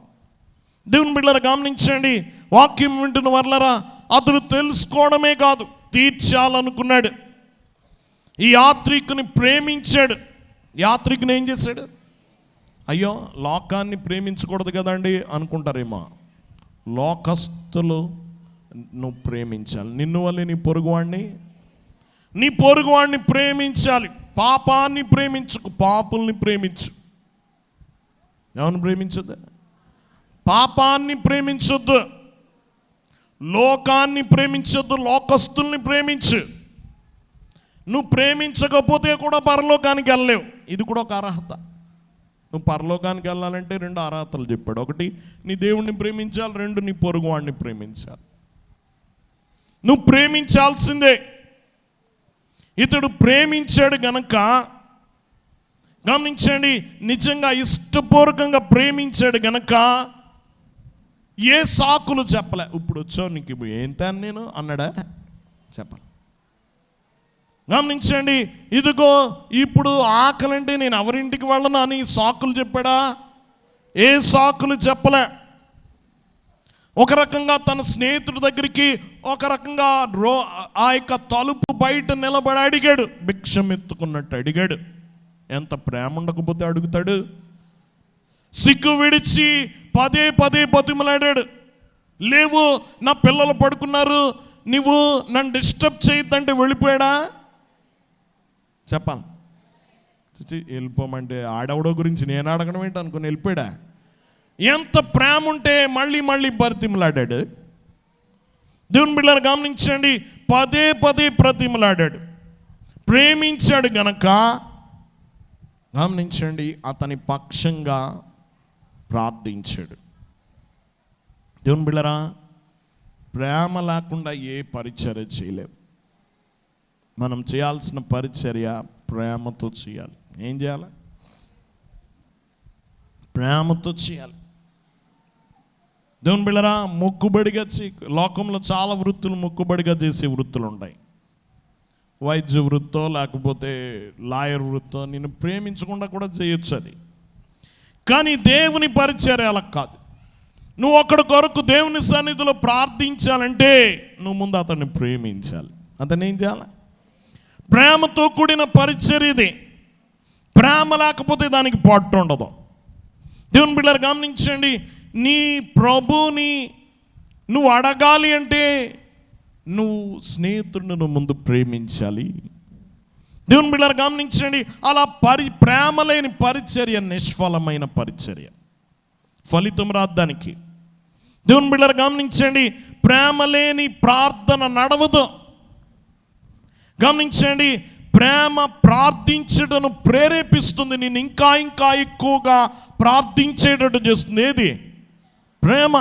దేవుని బిడ్డలారా గమనించండి, వాక్యం వింటున్న వారులారా, అతడు తెలుసుకోవడమే కాదు, తీర్చాలనుకున్నాడు. ఈ యాత్రికుని ప్రేమించాడు. యాత్రికుని ఏం చేశాడు? అయ్యో లోకాన్ని ప్రేమించకూడదు కదండి అనుకుంటారేమో. లోకస్తులు నువ్వు ప్రేమించాలి. నిన్ను వల్లే నీ పొరుగువాడిని ప్రేమించాలి. పాపాన్ని ప్రేమించుకు, పాపుల్ని ప్రేమించు. ఎవరిని ప్రేమించొద్దు? పాపాన్ని ప్రేమించొద్దు, లోకాన్ని ప్రేమించొద్దు, లోకస్తుల్ని ప్రేమించు. నువ్వు ప్రేమించకపోతే కూడా పరలోకానికి వెళ్ళలేవు. ఇది కూడా ఒక అర్హత. నువ్వు పరలోకానికి వెళ్ళాలంటే 2 అర్హతలు చెప్పాడు. 1, నీ దేవుణ్ణి ప్రేమించాలి. 2, నీ పొరుగువాడిని ప్రేమించాలి. నువ్వు ప్రేమించాల్సిందే. ఇతడు ప్రేమించాడు గనక, గమనించండి, నిజంగా ఇష్టపూర్వకంగా ప్రేమించాడు గనక ఏ సాకులు చెప్పలే. ఇప్పుడు వచ్చావు, నీకు ఏంటాను నేను అన్నాడా? చెప్పాలి. గమనించండి, ఇదిగో ఇప్పుడు ఆకలంటే నేను ఎవరింటికి వెళ్ళను అని సాకులు చెప్పాడా? ఏ సాకులు చెప్పలే. ఒక రకంగా తన స్నేహితుడి దగ్గరికి ఒక రకంగా ఆ యొక్క తలుపు బయట నిలబడి అడిగాడు, భిక్షం ఎత్తుకున్నట్టు అడిగాడు. ఎంత ప్రేమ ఉండకపోతే అడుగుతాడు? సిగ్గు విడిచి పదే బతిమలాడాడు. లేవు, నా పిల్లలు పడుకున్నారు, నువ్వు నన్ను డిస్టర్బ్ చేయొద్దంటే వెళ్ళిపోయాడా? చెప్పాలి. వెళ్ళిపోమంటే ఆడవడో గురించి నేను అడగడం ఏంటి అనుకుని వెళ్ళిపోయాడా? ఎంత ప్రేమ ఉంటే మళ్ళీ బతిమలాడాడు. దేవుని బిడ్డలు గమనించండి, పదే బ్రతిమలాడాడు. ప్రేమించాడు గనక గమనించండి, అతని పక్షంగా ప్రార్థించాడు. దేవుని బిడ్డరా, ప్రేమ లేకుండా ఏ పరిచర్య చేయలేము. మనం చేయాల్సిన పరిచర్య ప్రేమతో చేయాలి. ఏం చేయాలి? ప్రేమతో చేయాలి. దేవుని బిడ్డరా, మొక్కుబడిగా లోకంలో చాలా వృత్తులు మొక్కుబడిగా చేసే వృత్తులు ఉన్నాయి. వైద్య వృత్తో లేకపోతే లాయర్ వృత్తో నిన్ను ప్రేమించకుండా కూడా చేయొచ్చు అది. కానీ దేవుని పరిచర్య అలా కాదు. నువ్వు అక్కడి కొరకు దేవుని సన్నిధిలో ప్రార్థించాలంటే నువ్వు ముందు అతన్ని ప్రేమించాలి. అతన్ని ఏం చేయాలి? ప్రేమతో కూడిన పరిచర్య ఇది. ప్రేమ లేకపోతే దానికి పట్టు ఉండదు. దేవుని బిడ్డలు గమనించండి, నీ ప్రభుని నువ్వు అడగాలి అంటే నువ్వు స్నేహితుడిని ముందు ప్రేమించాలి. దేవుని బిడ్డలు గమనించండి, అలా ప్రేమ లేని పరిచర్య నిష్ఫలమైన పరిచర్య, ఫలితం రాద్దానికి. దేవుని బిడ్డలు గమనించండి, ప్రేమ లేని ప్రార్థన నడవదు. గమనించండి, ప్రేమ ప్రార్థించటను ప్రేరేపిస్తుంది, నేను ఇంకా ఎక్కువగా ప్రార్థించేటట్టు చేస్తుంది. ఏది? ప్రేమ.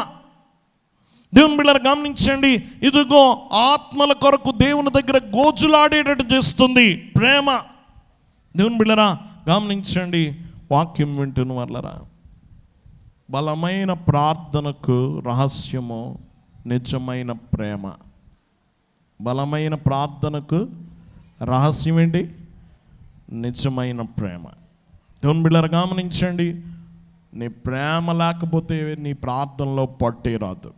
దేవుని బిడ్డలు గమనించండి, ఇదిగో ఆత్మల కొరకు దేవుని దగ్గర గోజులాడేటట్టు చేస్తుంది ప్రేమ. దేవుని బిడ్డరా గమనించండి, వాక్యం వింటున్న వాళ్ళరా, బలమైన ప్రార్థనకు రహస్యము నిజమైన ప్రేమ. బలమైన ప్రార్థనకు రహస్యం ఏంటి? నిజమైన ప్రేమ. దేవుని బిడ్డలు గమనించండి, నీ ప్రేమ లేకపోతే నీ ప్రార్థనలో పట్టే రాదు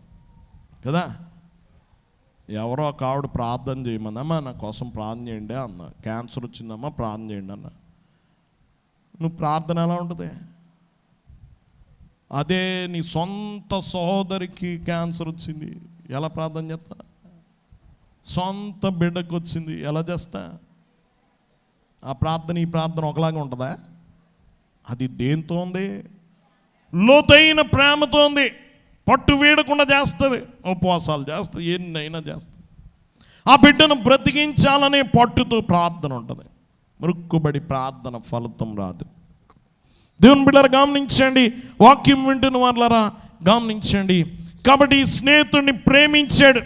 కదా. ఎవరో ఒక ఆవిడ ప్రార్థన చేయమన్నమ్మా, నా కోసం ప్రార్థన చేయండి అన్న. క్యాన్సర్ వచ్చిందమ్మా ప్రార్థన చేయండి అన్న. నువ్వు ప్రార్థన ఎలా ఉంటుంది? అదే నీ సొంత సహోదరికి క్యాన్సర్ వచ్చింది, ఎలా ప్రార్థన చేస్తా? సొంత బిడ్డకు వచ్చింది, ఎలా చేస్తా? ఆ ప్రార్థన ఈ ప్రార్థన ఒకలాగా ఉంటుందా? అది దేంతో ఉంది? లోతైన ప్రేమతో ఉంది. పట్టు వీడకుండా చేస్తుంది, ఉపవాసాలు చేస్తుంది, ఎన్నైనా చేస్తుంది. ఆ బిడ్డను బ్రతికించాలనే పట్టుతో ప్రార్థన ఉంటుంది. మృక్కుబడి ప్రార్థన ఫలితం రాదు. దేవుని బిడ్డలు గమనించండి, వాక్యం వింటున్న వాళ్ళరా గమనించండి. కాబట్టి ఈ స్నేహితుడిని ప్రేమించాడు.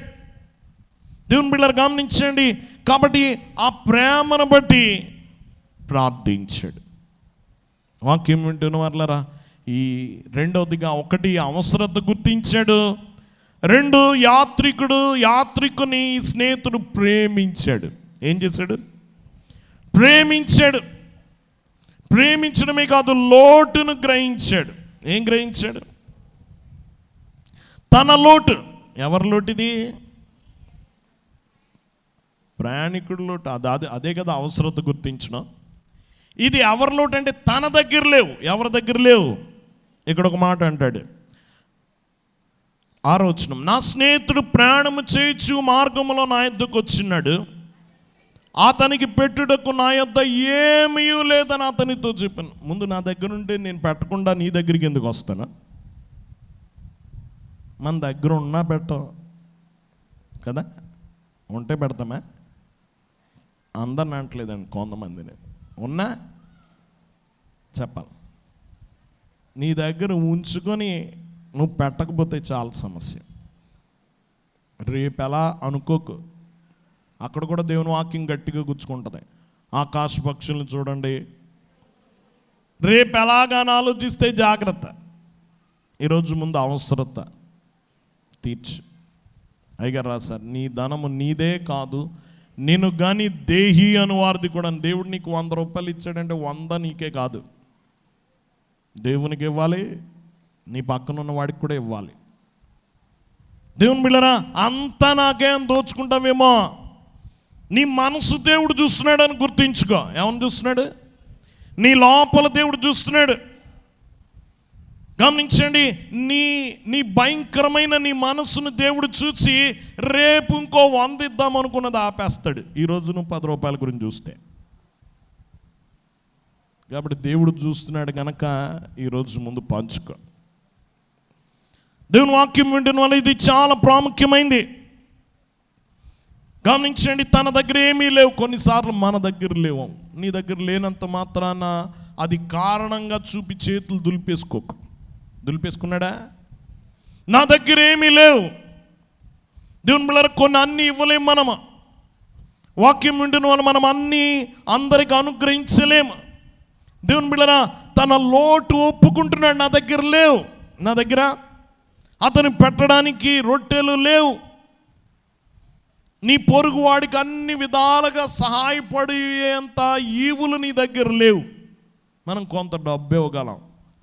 దేవుని బిడ్డలు గమనించండి, కాబట్టి ఆ ప్రేమను బట్టి ప్రార్థించాడు. వాక్యం వింటున్న వాళ్ళరా, ఈ రెండవదిగా 1 అవసరత గుర్తించాడు. 2 యాత్రికుని స్నేహితుడు ప్రేమించాడు. ఏం చేశాడు? ప్రేమించాడు. ప్రేమించడమే కాదు, లోటును గ్రహించాడు. ఏం గ్రహించాడు? తన లోటు. ఎవరి లోటు ఇది? ప్రయాణికుడు లోటు. అదే కదా అవసరత గుర్తించడం. ఇది ఎవరి లోటు అంటే తన దగ్గర లేవు. ఎవరి దగ్గర లేవు? ఇక్కడ ఒక మాట అంటాడు, వచనం, నా స్నేహితుడు ప్రయాణము చేయించు మార్గములో నా యొద్దకు వచ్చినాడు, అతనికి పెట్టుటకు నా యొద్ద ఏమీ లేదని అతనితో చెప్పాను. ముందు నా దగ్గర ఉంటే నేను పెట్టకుండా నీ దగ్గరికి ఎందుకు వస్తానా? మన దగ్గర ఉన్నా పెట్టం కదా, ఉంటే పెడతామా? అందరిని అంటలేదండి, కొంతమందిని ఉన్నా చెప్పాలి. నీ దగ్గర ఉంచుకొని నువ్వు పెట్టకపోతే చాలా సమస్య. రేపు ఎలా అనుకోకు, అక్కడ కూడా దేవుని వాక్యం గట్టిగా గుచ్చుకుంటుంది. ఆకాశ పక్షులను చూడండి, రేపు ఎలాగాని ఆలోచిస్తే జాగ్రత్త. ఈరోజు ముందు అవసరత తీర్చు. అయ్యగారు రాశారు, నీ ధనము నీదే కాదు, నేను కానీ దేహి అను వారిది కూడా. దేవుడు నీకు 100 రూపాయలు ఇచ్చాడంటే 100 నీకే కాదు, దేవునికి ఇవ్వాలి, నీ పక్కన ఉన్న వాడికి కూడా ఇవ్వాలి. దేవుని బిళ్ళరా, అంతా నాకేం దోచుకుంటావేమో, నీ మనసు దేవుడు చూస్తున్నాడు అని గుర్తించుకో. ఏమని చూస్తున్నాడు? నీ లోపల దేవుడు చూస్తున్నాడు. గమనించండి, నీ భయంకరమైన నీ మనసును దేవుడు చూసి రేపు ఇంకో 100 ఇద్దాం అనుకున్నది ఆపేస్తాడు, ఈరోజు నువ్వు 10 రూపాయల గురించి చూస్తే. కాబట్టి దేవుడు చూస్తున్నాడు కనుక ఈరోజు ముందు పంచుకో. దేవుని వాక్యం వింటున్న వల్ల ఇది చాలా ప్రాముఖ్యమైంది. గమనించండి, తన దగ్గర ఏమీ లేవు. కొన్నిసార్లు మన దగ్గర లేవు. నీ దగ్గర లేనంత మాత్రాన అది కారణంగా చూపి చేతులు దులిపేసుకోకు. దులిపేసుకున్నాడా? నా దగ్గర ఏమీ లేవు. దేవుని బిడ్డలారా, కొన్ని అన్నీ ఇవ్వలేము మనము. వాక్యం వింటున్న వాళ్ళు మనం అన్నీ అందరికి అనుగ్రహించలేము. దేవుని బిడ్డలారా, తన లోటు ఒప్పుకుంటున్నాడు. నా దగ్గర లేవు, నా దగ్గర అతను పెట్టడానికి రొట్టెలు లేవు. నీ పొరుగు వాడికి అన్ని విధాలుగా సహాయపడేంత ఈవులు నీ దగ్గర లేవు. మనం కొంత డబ్బు ఇవ్వగలం,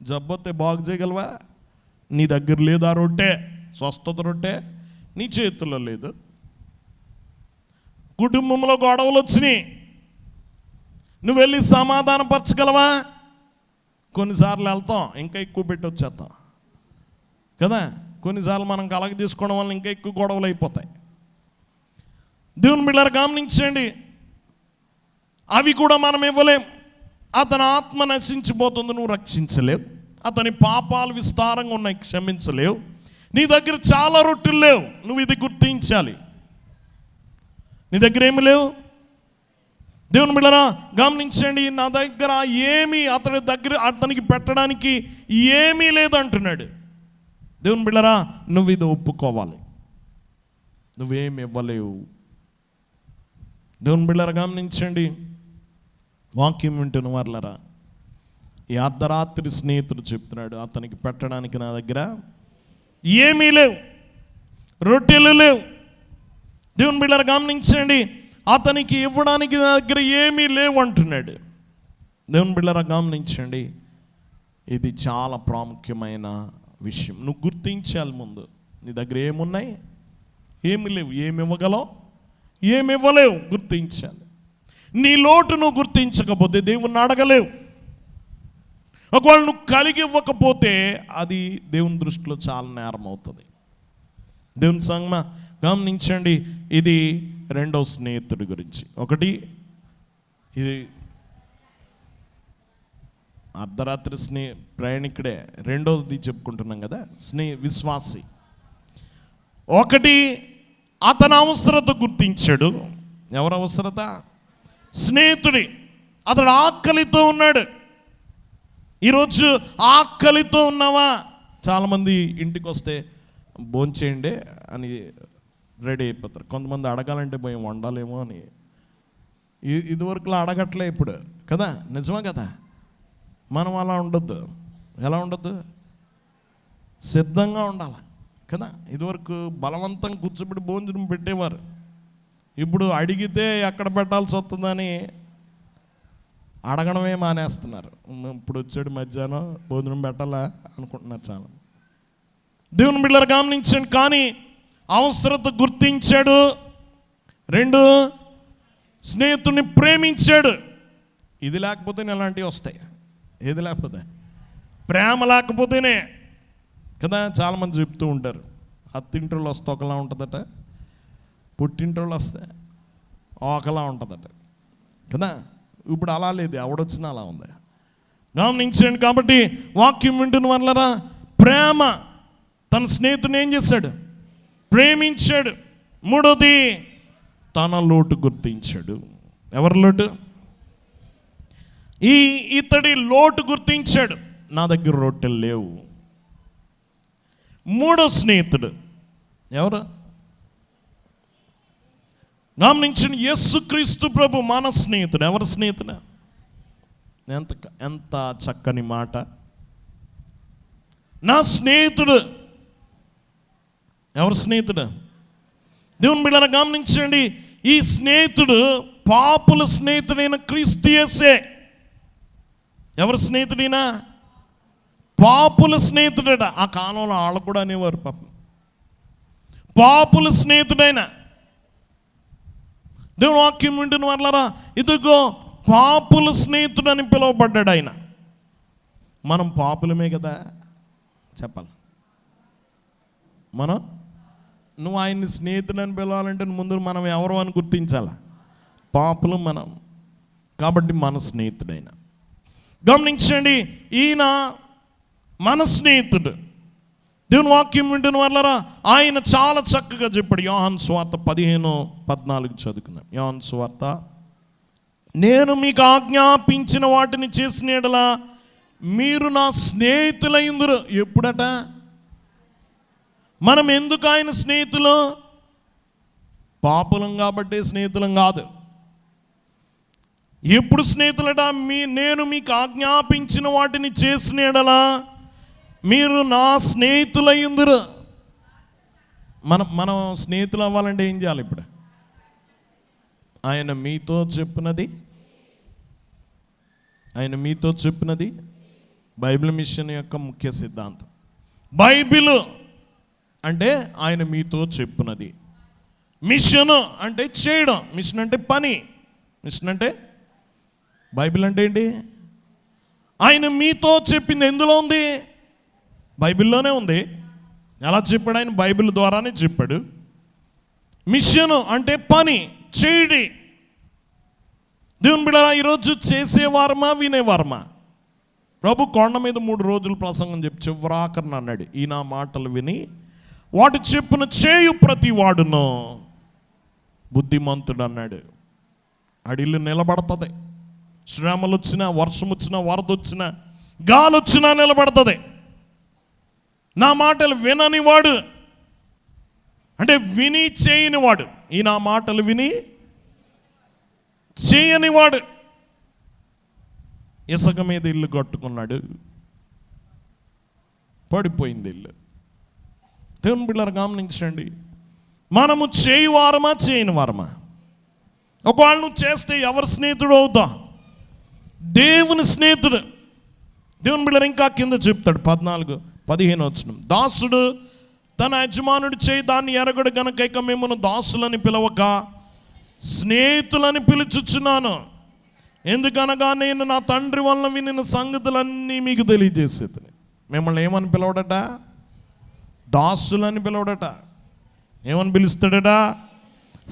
జబ్బొతే బాగు చేయగలవా? నీ దగ్గర లేదా రొట్టె, స్వస్థత రొట్టె నీ చేతుల్లో లేదు. కుటుంబంలో గొడవలు వచ్చినాయి, నువ్వు వెళ్ళి సమాధానపరచగలవా? కొన్నిసార్లు వెళ్తాం, ఇంకా ఎక్కువ పెట్టి వచ్చేస్తాం కదా. కొన్నిసార్లు మనం కలగ తీసుకోవడం వల్ల ఇంకా ఎక్కువ గొడవలు అయిపోతాయి. దేవుని బిడ్డలారా, గమనించండి, అవి కూడా మనం ఇవ్వలేం. అతని ఆత్మ నశించిపోతుంది, నువ్వు రక్షించలేవు. అతని పాపాలు విస్తారంగా ఉన్నాయి, క్షమించలేవు. నీ దగ్గర చాలా రొట్టెలు లేవు, నువ్వు ఇది గుర్తించాలి. నీ దగ్గర ఏమి లేవు. దేవుని బిడ్డలారా, గమనించండి, నా దగ్గర ఏమీ అతనికి పెట్టడానికి ఏమీ లేదు అంటున్నాడు. దేవుని బిడ్డలారా, నువ్వు ఇది ఒప్పుకోవాలి, నువ్వేమి ఇవ్వలేవు. దేవుని బిడ్డలారా, గమనించండి, వాక్యం వింటున్న వాళ్ళరా, ఈ అర్ధరాత్రి స్నేహితుడు చెప్తున్నాడు, అతనికి పెట్టడానికి నా దగ్గర ఏమీ లేవు, రొట్టెలు లేవు. దేవుని బిడ్డలారా, గమనించండి, అతనికి ఇవ్వడానికి నా దగ్గర ఏమీ లేవు అంటున్నాడు. దేవుని బిడ్డలారా, గమనించండి, ఇది చాలా ప్రాముఖ్యమైన విషయం. నువ్వు గుర్తించాలి ముందు, నీ దగ్గర ఏమున్నాయి, ఏమి లేవు, ఏమి ఇవ్వగలవు, ఏమి ఇవ్వలేవు గుర్తించాలి. నీ లోటు నువ్వు గుర్తించకపోతే దేవుణ్ణి అడగలేవు. ఒకవేళ నువ్వు కలిగి ఇవ్వకపోతే అది దేవుని దృష్టిలో చాలా నేరం అవుతుంది. దేవుని సంగమా, గమనించండి, ఇది రెండవ స్నేహితుడి గురించి. ఒకటి, ఇది అర్ధరాత్రి ప్రయాణికుడే. రెండవది చెప్పుకుంటున్నాం కదా, విశ్వాసి. ఒకటి, అతని అవసరత గుర్తించాడు. ఎవరు అవసరత? స్నేహితుడి. అతడు ఆకలితో ఉన్నాడు. ఈరోజు ఆకలితో ఉన్నావా? చాలామంది ఇంటికి వస్తే భోంచేయండి అని రెడీ అయిపోతారు. కొంతమంది అడగాలంటే భయం, వండాలేమో అని. ఇదివరకులా అడగట్లే ఇప్పుడు కదా, నిజమే కదా. మనం అలా ఉండొద్దు. ఎలా ఉండొద్దు? సిద్ధంగా ఉండాలి కదా. ఇదివరకు బలవంతంగా కూర్చోబెట్టి భోజనం పెట్టేవారు. ఇప్పుడు అడిగితే ఎక్కడ పెట్టాల్సి వస్తుందని అడగడమే మానేస్తున్నారు. ఇప్పుడు వచ్చాడు మధ్యాహ్నం భోజనం పెట్టాలా అనుకుంటున్నారు చాలా. దేవుని బిడ్డలారా, గమనించండి, కానీ అవసరత గుర్తించాడు. రెండు, స్నేహితుడిని ప్రేమించాడు. ఇది లేకపోతేనే ఇలాంటివి వస్తాయి. ఏది లేకపోతే? ప్రేమ లేకపోతేనే కదా. చాలామంది చెప్తూ ఉంటారు, అత్తింటోళ్ళు వస్తే ఒకలా ఉంటుందట, పుట్టింటోళ్ళు వస్తే ఒకలా ఉంటుందట కదా. ఇప్పుడు అలా లేదు, ఎవడొచ్చినా అలా ఉంది. గమనించండి. కాబట్టి వాక్యం వింటున్న వాళ్ళరా, ప్రేమ, తన స్నేహితుని ఏం చేశాడు? ప్రేమించాడు. మూడోది, తన లోటు గుర్తించాడు. ఎవరి లోటు? ఇతడి లోటు గుర్తించాడు. నా దగ్గర రొట్టెలు లేవు. మూడో స్నేహితుడు ఎవరు? గమనించిన యేసుక్రీస్తు ప్రభు మన స్నేహితుడు. ఎవరి స్నేహితుడు? ఎంత చక్కని మాట. నా స్నేహితుడు. ఎవరి స్నేహితుడు? దేవుని బిడ్డలారా గమనించండి, ఈ స్నేహితుడు పాపుల స్నేహితుడైన క్రీస్తు యేసే. ఎవరి స్నేహితుడైనా? పాపుల స్నేహితుడట. ఆ కాలంలో వాళ్ళు కూడా అనేవారు పాపం, పాపుల స్నేహితుడైన. దేవుని వాక్యం వింటున్న వాళ్ళరా, ఇదిగో పాపుల స్నేహితుడు అని పిలువబడ్డాడు ఆయన. మనం పాపులమే కదా చెప్పాలి. నువ్వు ఆయన్ని స్నేహితుడు అని పిలవాలంటే ముందు మనం ఎవరు అని గుర్తించాలా? పాపులు మనం. కాబట్టి మన స్నేహితుడైన. గమనించండి, ఈయన మన స్నేహితుడు. దేవుని వాక్యం వింటున్న వాళ్ళరా, ఆయన చాలా చక్కగా చెప్పాడు. యోహాను సువార్త 15:14 చదువుకుందాం. యోహాను సువార్త, నేను మీకు ఆజ్ఞాపించిన వాటిని చేసిన యెడల మీరు నా స్నేహితులైందురు. ఎప్పుడట? మనం ఎందుకు ఆయన స్నేహితులు? పాపులం కాబట్టి స్నేహితులం కాదు. ఎప్పుడు స్నేహితులట? నేను మీకు ఆజ్ఞాపించిన వాటిని చేసిన యెడల మీరు నా స్నేహితులయ్యుందురు. మనం స్నేహితులు అవ్వాలంటే ఏం చేయాలి? ఇప్పుడు ఆయన మీతో చెప్పినది బైబిల్ మిషన్ యొక్క ముఖ్య సిద్ధాంతం. బైబిల్ అంటే ఆయన మీతో చెప్పినది. మిషన్ అంటే చేయడం, మిషన్ అంటే పని, మిషన్ అంటే బైబిల్ అంటే ఏంటి? ఆయన మీతో చెప్పింది ఎందులో ఉంది? బైబిల్లోనే ఉంది. ఎలా చెప్పాడు? ఆయన బైబిల్ ద్వారానే చెప్పాడు. మిషన్ అంటే పని, చేయడి. దేవుని బిడ్డలారా, ఈరోజు చేసేవారమా వినేవారమా? ప్రభు కొండ మీద 3 రోజులు ప్రసంగం చెప్పి చివరాకరణ అన్నాడు, ఈ నా మాటలు విని వాటి చెప్పున చేయు ప్రతి వాడును బుద్ధిమంతుడు అన్నాడు. అడిల్లు నిలబడుతుంది. శ్రమలు వచ్చినా, వర్షం వచ్చినా, వరద వచ్చినా, గాలి వచ్చినా నిలబడుతుంది. నా మాటలు వినని వాడు అంటే విని చేయని వాడు. ఈ నా మాటలు విని చేయని వాడు ఇసుక మీద ఇల్లు కట్టుకున్నాడు, పడిపోయింది ఇల్లు. దేవుని బిడ్డలారా గమనించండి, మనము చేయువారమా చేయని వారమా? ఒకవేళ నువ్వు చేస్తే ఎవరి స్నేహితుడు అవుతా? దేవుని స్నేహితుడు. దేవుని బిడ్డలారా ఇంకా కింద చెప్తాడు 14-15 వచనం, దాసుడు తన యజమానుడి చేయి దాన్ని ఎరగడు గనుక ఇక మిమ్మల్ని దాసులని పిలవక స్నేహితులని పిలుచుచున్నాను. ఎందుకనగా నేను నా తండ్రి వలన వినిన సంగతులన్నీ మీకు తెలియజేసేది. మిమ్మల్ని ఏమని పిలవడట? దాసులని పిలవడట. ఏమని పిలుస్తాడట?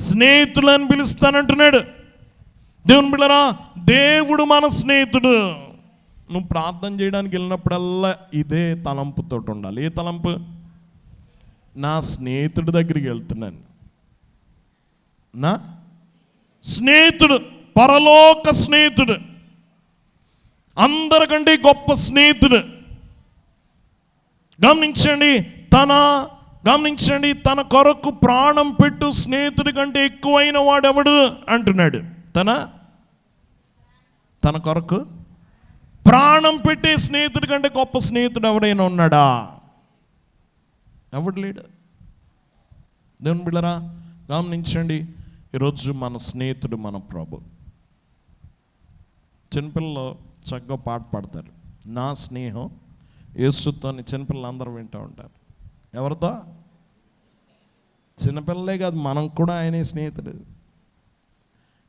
స్నేహితులని పిలుస్తానంటున్నాడు. దేవుని బిడ్డలారా, దేవుడు మన స్నేహితుడు. నువ్వు ప్రార్థన చేయడానికి వెళ్ళినప్పుడల్లా ఇదే తలంపుతో ఉండాలి. ఏ తలంపు? నా స్నేహితుడి దగ్గరికి వెళ్తున్నాను. నా స్నేహితుడు, పరలోక స్నేహితుడు, అందరికంటే గొప్ప స్నేహితుడు. గమనించండి, తన కొరకు ప్రాణం పెట్టు స్నేహితుడి కంటే ఎక్కువైన వాడెవడు అంటున్నాడు. తన కొరకు ప్రాణం పెట్టే స్నేహితుడి కంటే గొప్ప స్నేహితుడు ఎవడైనా ఉన్నాడా? ఎవడు లేడు. దేవుని బిడ్డలారా గమనించండి, ఈరోజు మన స్నేహితుడు మన ప్రభు. చిన్నపిల్లలు చక్కగా పాట పాడతారు, నా స్నేహం యేసుతో అని. చిన్నపిల్లలు అందరూ వింటూ ఉంటారు. ఎవరితో? చిన్నపిల్లలే కాదు, మనం కూడా ఆయనే స్నేహితుడు.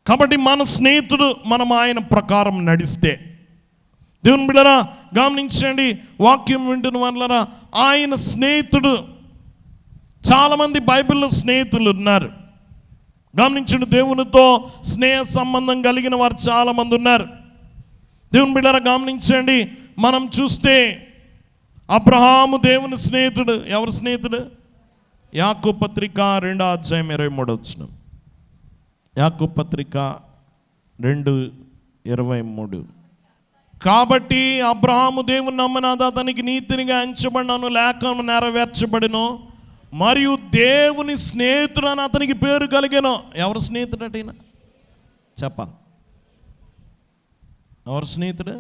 కాబట్టి మన స్నేహితుడు, మనం ఆయన ప్రకారం నడిస్తే. దేవుని బిడ్డలారా గమనించండి, వాక్యం వింటున్న వాళ్ళరా, ఆయన స్నేహితుడు చాలామంది బైబిల్లో స్నేహితులు ఉన్నారు. గమనించండి, దేవునితో స్నేహ సంబంధం కలిగిన వారు చాలామంది ఉన్నారు. దేవుని బిడ్డలారా గమనించండి, మనం చూస్తే అబ్రహాము దేవుని స్నేహితుడు. ఎవరు స్నేహితుడు? యాకోబు పత్రిక 2:23. యాకోబు పత్రిక 2:23. కాబట్టి అబ్రహాము దేవుని నమ్మనాదా అతనికి నీతినిగా ఎంచబడినను లేక నెరవేర్చబడిను, మరియు దేవుని స్నేహితుడు అని అతనికి పేరు కలిగాను. ఎవరు స్నేహితుడు అటైనా చెప్పాలి? ఎవరు స్నేహితుడు?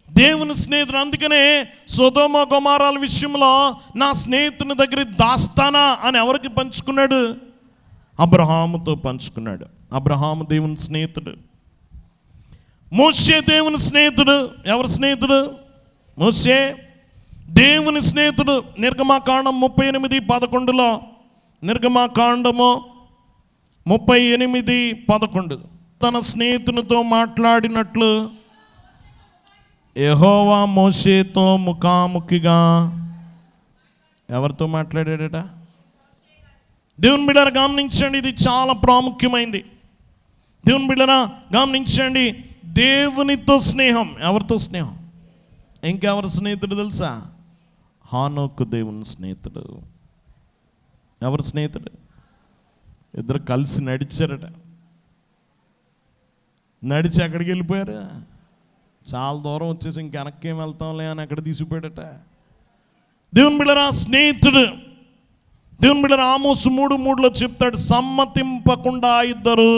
దేవుని స్నేహితుడు. అందుకనే సొదొమ గొమొర్రాల విషయంలో నా స్నేహితుని దగ్గర దాస్తానా అని ఎవరికి పంచుకున్నాడు? అబ్రహాముతో పంచుకున్నాడు. అబ్రహాము దేవుని స్నేహితుడు. మోషే దేవుని స్నేహితుడు. ఎవరు స్నేహితుడు? మోషే దేవుని స్నేహితుడు. నిర్గమాకాండం 38:11. నిర్గమాకాండము 38:11. తన స్నేహితునితో మాట్లాడినట్లు యెహోవా మోషేతో ముఖాముఖిగా ఎవరితో మాట్లాడాడట? దేవుని బిడ్డలారా గమనించండి, ఇది చాలా ప్రాముఖ్యమైంది. దేవుని బిడ్డలారా గమనించండి, దేవునితో స్నేహం. ఎవరితో స్నేహం? ఇంకెవరు స్నేహితుడు తెలుసా? హానోకు దేవుని స్నేహితుడు. ఎవరు స్నేహితుడు? ఇద్దరు కలిసి నడిచారట. నడిచి ఎక్కడికి వెళ్ళిపోయారు? చాలా దూరం వచ్చేసి ఇంక వెనక్కేం వెళ్తాంలే అని అక్కడ తీసుకుపోయాడట. దేవుని బిడ్డలారా స్నేహితుడు. దేవుని బిడ్డలారా ఆమోసు 3:3 చెప్తాడు, సమ్మతింపకుండా ఇద్దరు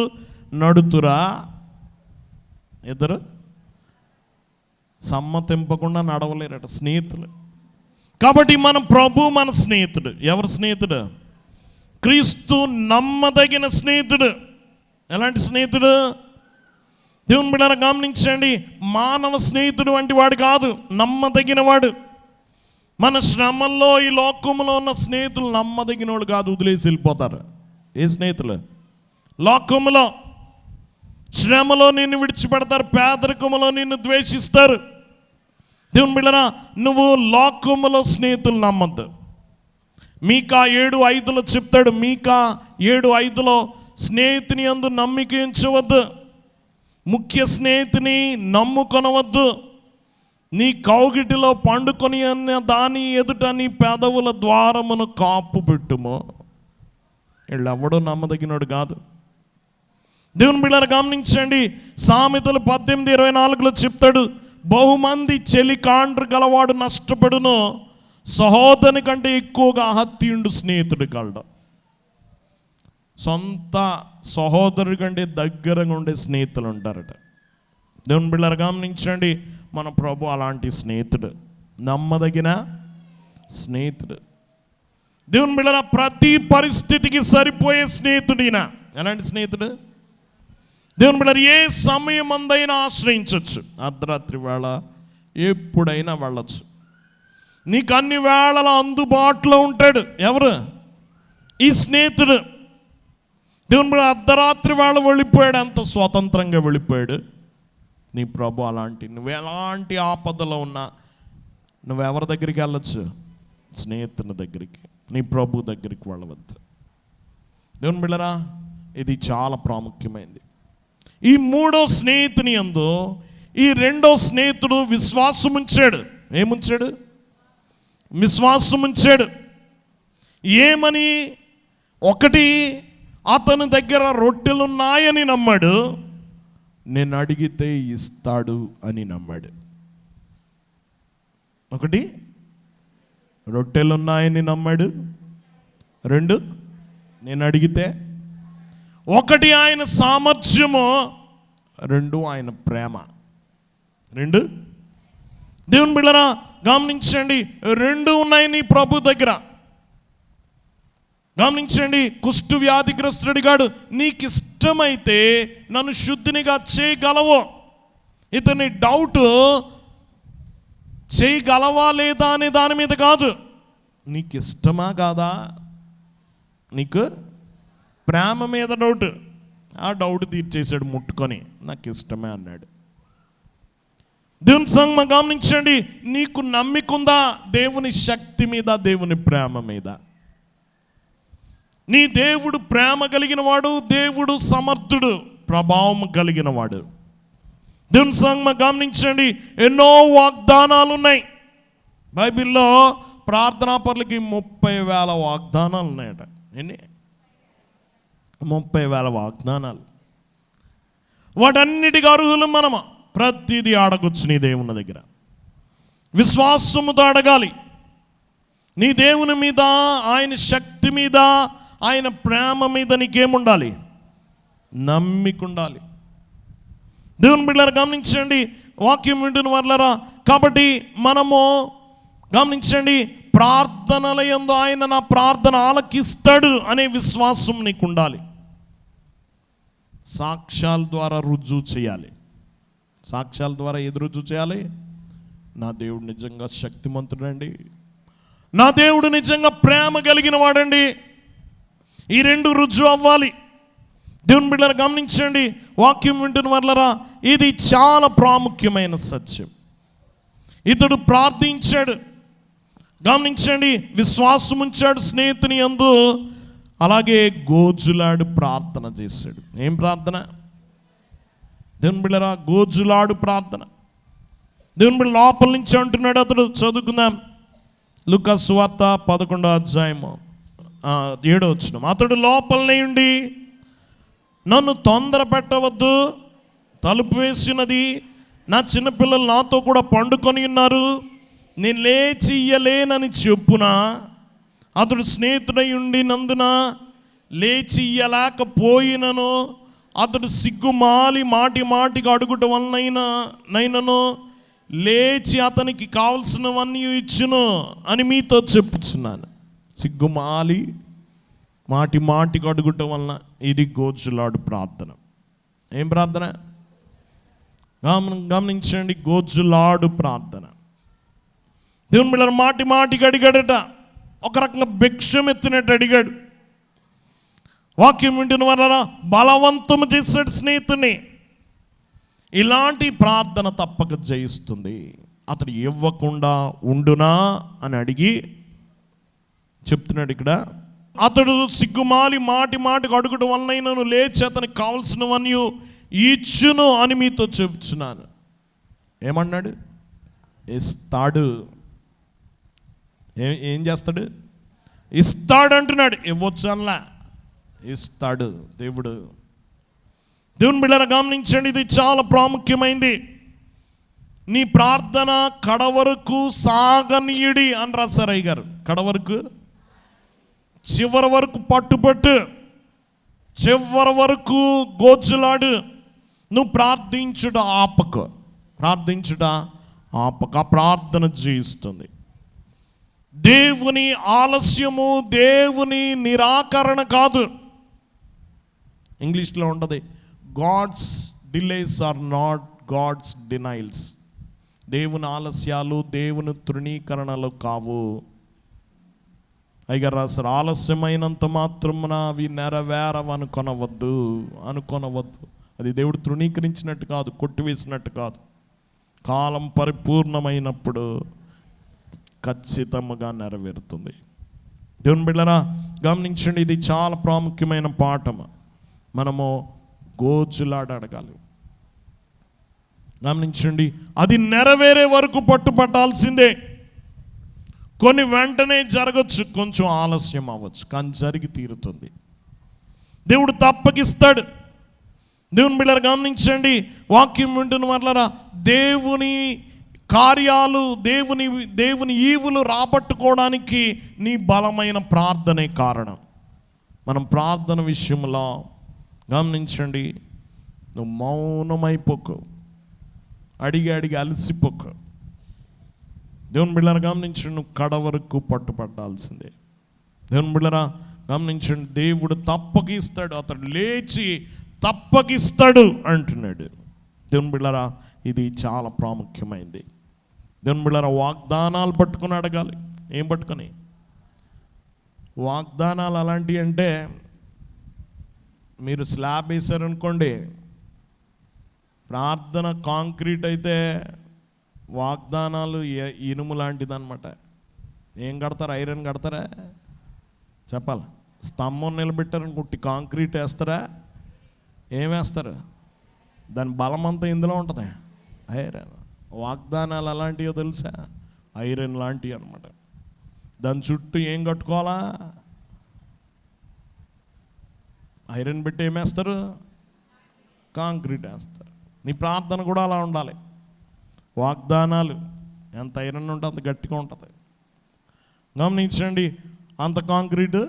నడుతురా. ఇద్దరు సమ్మతింపకుండా నడవలేరట స్నేహితులు. కాబట్టి మన ప్రభు మన స్నేహితుడు. ఎవరు స్నేహితుడు? క్రీస్తు నమ్మదగిన స్నేహితుడు. ఎలాంటి స్నేహితుడు? దేవుని బిడ్డలారా గమనించండి, మానవ స్నేహితుడు వంటి వాడు కాదు, నమ్మదగిన వాడు. మన శ్రమల్లో ఈ లోకంలో ఉన్న స్నేహితులు నమ్మదగిన వాడు కాదు, వదిలేసి వెళ్ళిపోతారు. ఏ స్నేహితులు? లోకములో శ్రమలో నిన్ను విడిచిపెడతారు, పేదరికములో నిన్ను ద్వేషిస్తారు. దేవుని బిడ్డలారా నువ్వు లోకములో స్నేహితులు నమ్మద్దు. మీకా 7:5 చెప్తాడు, మీకా 7:5 స్నేహితుని యందు నమ్మిక ఉంచవద్దు, ముఖ్య స్నేహితుని నమ్ముకొనవద్దు, నీ కౌగిటిలో పండుకొని అన్న దాని ఎదుట నీ పెదవుల ద్వారమును కాపు పెట్టుము. వీళ్ళెవడో నమ్మదగినోడు కాదు. దేవుని బిడ్డలారా గమనించండి, సామెతలు 18:24 చెప్తాడు, బహుమంది చెలికాండ్రు గలవాడు నష్టపడును, సహోదరుని కంటే ఎక్కువగా హత్యుండు స్నేహితుడు కలడు. సొంత సహోదరుడి కంటే దగ్గరగా ఉండే స్నేహితులు ఉంటారట. దేవుని బిడ్డలారా గమనించండి, మన ప్రభు అలాంటి స్నేహితుడు, నమ్మదగిన స్నేహితుడు. దేవుని బిడ్డలారా ప్రతి పరిస్థితికి సరిపోయే స్నేహితుడినా. ఎలాంటి స్నేహితుడు? దేవుని బిడ్డలారా ఏ సమయం అందైనా ఆశ్రయించవచ్చు, అర్ధరాత్రి వేళ ఎప్పుడైనా వెళ్ళచ్చు, నీకు అన్ని వేళల అందుబాటులో ఉంటాడు. ఎవరు? ఈ స్నేహితుడు. దేవుని బిడ్డ అర్ధరాత్రి వేళ వెళ్ళిపోయాడు, అంత స్వతంత్రంగా వెళ్ళిపోయాడు నీ ప్రభు. అలాంటి నువ్వు ఎలాంటి ఆపదలో ఉన్నా నువ్వెవరి దగ్గరికి వెళ్ళచ్చు? స్నేహితుని దగ్గరికి, నీ ప్రభు దగ్గరికి వెళ్ళవద్దు. దేవుని బిడ్డలారా ఇది చాలా ప్రాముఖ్యమైనది. ఈ మూడో స్నేహితుని యందు ఈ రెండో స్నేహితుడు విశ్వాసం ఉంచాడు. ఏముంచాడు? విశ్వాసం ఉంచాడు. ఏమని? ఒకటి, అతని దగ్గర రొట్టెలున్నాయని నమ్మాడు, నేను అడిగితే ఇస్తాడు అని నమ్మాడు. ఒకటి, రొట్టెలున్నాయని నమ్మాడు. రెండు, నేను అడిగితే. ఒకటి ఆయన సామర్థ్యము, రెండు ఆయన ప్రేమ. రెండు దేవుని బిడ్డలారా గమనించండి, రెండు ఉన్నాయి నీ ప్రభు దగ్గర. గమనించండి, కుష్టు వ్యాధిగ్రస్తుడు అడిగాడు, నీకు ఇష్టమైతే నన్ను శుద్ధినిగా చేయగలవు. ఇతని డౌట్ చేయగలవా లేదా అనే దాని మీద కాదు, నీకు ఇష్టమా కాదా, నీకు ప్రేమ మీద డౌట్. ఆ డౌట్ తీర్చేశాడు ముట్టుకొని, నాకు ఇష్టమే అన్నాడు. దేవుని సంగమం గమనించండి, నీకు నమ్మికుందా దేవుని శక్తి మీద, దేవుని ప్రేమ మీద? నీ దేవుడు ప్రేమ కలిగిన వాడు, దేవుడు సమర్థుడు, ప్రభావం కలిగిన వాడు. దేవుని సంగమం గమనించండి, ఎన్నో వాగ్దానాలు ఉన్నాయి బైబిల్లో. ప్రార్థనా పరులకి 30,000 వాగ్దానాలు ఉన్నాయట. ఎన్ని? 30,000 వాగ్దానాలు. వాటన్నిటికీ అర్హులు మనము. ప్రతిదీ అడగొచ్చు నీ దేవుని దగ్గర. విశ్వాసముతో అడగాలి. నీ దేవుని మీద, ఆయన శక్తి మీద, ఆయన ప్రేమ మీద నీకేముండాలి? నమ్మిక ఉండాలి. దేవుని బిడ్డలారా గమనించండి, వాక్యం వింటున్న వాళ్ళరా. కాబట్టి మనము గమనించండి, ప్రార్థనల యందు ఆయన నా ప్రార్థన ఆలకిస్తాడు అనే విశ్వాసం నీకు ఉండాలి. సాక్ష్యాల ద్వారా రుజువు చేయాలి. సాక్ష్యాల ద్వారా ఏది రుజువు చేయాలి? నా దేవుడు నిజంగా శక్తిమంతుడండి, నా దేవుడు నిజంగా ప్రేమ కలిగిన వాడండి. ఈ రెండు రుజువు అవ్వాలి. దేవుని బిడ్డలారా గమనించండి, వాక్యం వింటున్న వాళ్ళరా, ఇది చాలా ప్రాముఖ్యమైన సత్యం. ఇతడు ప్రార్థించాడు, గమనించండి, విశ్వాసం ఉంచాడు స్నేహితుని యందు. అలాగే గోజులాడు ప్రార్థన చేశాడు. ఏం ప్రార్థన? దేవుని బిడ్డలారా, గోజులాడు ప్రార్థన. దేవుని బిడ్డ లోపల నుంచి అంటున్నాడు. అతడు చదువుకుందాం, లూకా సువార్త 11వ అధ్యాయము 7వ వచనం. అతడు లోపలనే ఉండి, నన్ను తొందర పెట్టవద్దు, తలుపు వేసినది, నా చిన్నపిల్లలు నాతో కూడా పండుకొని ఉన్నారు, నేను లేచి ఇయ్యలేనని చెప్పునా. అతడు స్నేహితుడై ఉండి నందున లేచి ఇయ్యలేకపోయినను, అతడు సిగ్గుమాలి మాటి మాటికి అడుగుట వలనైనను లేచి అతనికి కావలసినవన్నీ ఇచ్చును అని మీతో చెప్పుచున్నాను. సిగ్గుమాలి మాటి మాటికి అడుగుట వలన, ఇది గోజులాడు ప్రార్థన. ఏం ప్రార్థన? గమనించండి, గోజులాడు ప్రార్థన. దేవుని బిడ్డలారా, మాటి మాటికి అడిగాడట. ఒక రకంగా భిక్షం ఎత్తినట్టు అడిగాడు. వాక్యం వింటున్న వాళ్ళరా, బలవంతము చేశాడు స్నేహితుని. ఇలాంటి ప్రార్థన తప్పక జయిస్తుంది. అతడు ఇవ్వకుండా ఉండునా అని అడిగి చెప్తున్నాడు ఇక్కడ. అతడు సిగ్గుమాలి మాటి మాటికి అడుగుడు వలనైనను లేచి అతనికి కావలసినవన్నీ ఇచ్చును అని మీతో చెప్తున్నాను. ఏమన్నాడు? ఇస్తాడు. ఏం చేస్తాడు? ఇస్తాడు అంటున్నాడు. ఇవ్వచ్చు అనలా, ఇస్తాడు దేవుడు. దేవుని బిడ్డలారా గమనించండి, ఇది చాలా ప్రాముఖ్యమైంది. నీ ప్రార్థన కడవరకు సాగనీయుడి అని రాశారు అయ్యగారు. కడవరకు, చివరి వరకు పట్టుబట్టు, చివరి వరకు గోచులాడు. నువ్వు ప్రార్థించుట ఆపక, ప్రార్థించుట ఆపక. ఆ ప్రార్థన జీవిస్తుంది. దేవుని ఆలస్యము దేవుని నిరాకరణ కాదు. ఇంగ్లీష్లో ఉంటుంది, God's delays are not God's denials. దేవుని ఆలస్యాలు దేవుని తృణీకరణలు కావు. అయ్యగారు రాశారు, ఆలస్యమైనంత మాత్రమున అవి నెరవేరవనుకొనవద్దు. అది దేవుడు తృణీకరించినట్టు కాదు, కొట్టివేసినట్టు కాదు. కాలం పరిపూర్ణమైనప్పుడు ఖచ్చితంగా నెరవేరుతుంది. దేవుని బిడ్డలారా గమనించండి, ఇది చాలా ప్రాముఖ్యమైన పాఠం. మనము గోచులాడ అడగాలి. గమనించండి, అది నెరవేరే వరకు పట్టుపట్టాల్సిందే. కొన్ని వెంటనే జరగచ్చు, కొంచెం ఆలస్యం అవ్వచ్చు, కానీ జరిగి తీరుతుంది. దేవుడు తప్పకిస్తాడు. దేవుని బిడ్డలారా గమనించండి, వాక్యం వింటున్న వాళ్ళరా, దేవుని కార్యాలు, దేవుని ఈవులు రాబట్టుకోవడానికి నీ బలమైన ప్రార్థనే కారణం. మనం ప్రార్థన విషయంలో గమనించండి, నువ్వు మౌనమైపోకు, అడిగి అలసిపోకు. దేవుని బిడ్డలారా గమనించండి, నువ్వు కడవరకు పట్టుపట్టాల్సిందే. దేవుని బిడ్డలారా గమనించండి, దేవుడు తప్పకిస్తాడు. అతడు లేచి తప్పకిస్తాడు అంటున్నాడు. దేవుని బిడ్డలారా ఇది చాలా ప్రాముఖ్యమైనది. దేవుని బిడ్డలారా వాగ్దానాలు పట్టుకుని అడగాలి. ఏం పట్టుకొని? వాగ్దానాలు అలాంటివి అంటే, మీరు స్లాబ్ వేశారనుకోండి, ప్రార్థన కాంక్రీట్ అయితే వాగ్దానాలు ఇనుము లాంటిది అనమాట. ఏం కడతారు? ఐరన్ కడతారా? చెప్పాలి. స్తంభం నిలబెట్టారని కుట్టి కాంక్రీట్ వేస్తారా? ఏమేస్తారు? దాని బలం అంతా ఇందులో ఉంటుంది, ఐరన్. వాగ్దానాలు అలాంటివో తెలుసా? ఐరన్ లాంటివి అనమాట. దాని చుట్టూ ఏం కట్టుకోవాలా? ఐరన్ పెట్టి ఏమేస్తారు? కాంక్రీట్ వేస్తారు. నీ ప్రార్థన కూడా అలా ఉండాలి. వాగ్దానాలు ఎంత ఐరన్ ఉంటే అంత గట్టిగా ఉంటుంది. గమనించండి, అంత కాంక్రీట్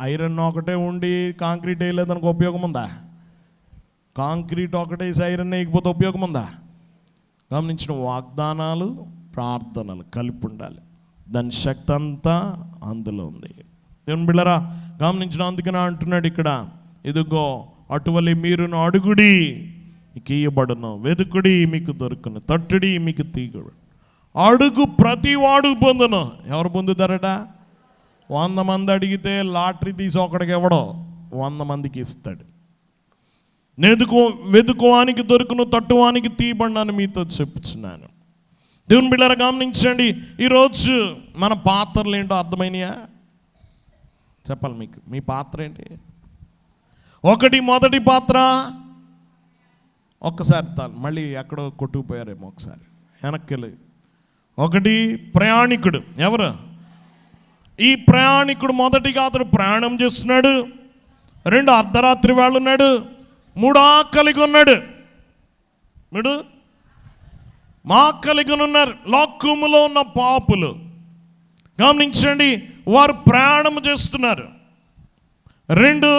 ఐరన్ ఒకటే ఉండి కాంక్రీట్ వేయలేదానికి ఉపయోగం ఉందా? కాంక్రీట్ ఒకటే ఐరన్ వేయకపోతే ఉపయోగం ఉందా? గమనించిన వాగ్దానాలు ప్రార్థనలు కలిపి ఉండాలి. దాని శక్తి అంతా అందులో ఉంది. దేవుని బిడ్డలారా, గమనించిన అందుకనే అంటున్నాడు ఇక్కడ, ఇదిగో అటువలి మీరును అడుగుడి మీకు ఇయ్యబడును, వెదుకుడి మీకు దొరుకును, తట్టుడి మీకు తీయబడును. అడుగు ప్రతి వాడు పొందును. ఎవరు పొందుతారట? 100 మంది అడిగితే లాటరీ తీసి ఒకడికి ఇవ్వడం, 100 మందికి ఇస్తాడు. వెదుకువానికి దొరుకును, తట్టువానికి తీయబడినాను మీతో చెప్పుచున్నాను. దేవుని బిడ్డలారా, గమనించండి, ఈరోజు మన పాత్రలు ఏంటో అర్థమైనయా? చెప్పాలి మీకు. మీ పాత్ర ఏంటి? మొదటి పాత్ర ఒక్కసారి మళ్ళీ ఎక్కడో కొట్టుకుపోయారేమో, ఒకసారి వెనక్కి వెళ్ళి. ఒకటి ప్రయాణికుడు. ఎవరు? ఈ ప్రయాణికుడు మొదటిగా అతడు ప్రయాణం చేస్తున్నాడు. 2 అర్ధరాత్రి వేళ ఉన్నాడు. 3 ఆకలిగా ఉన్నాడు. మా కలిగి ఉన్నారు. లోకములో ఉన్న పాపులు గమనించండి, వారు ప్రయాణం చేస్తున్నారు. 2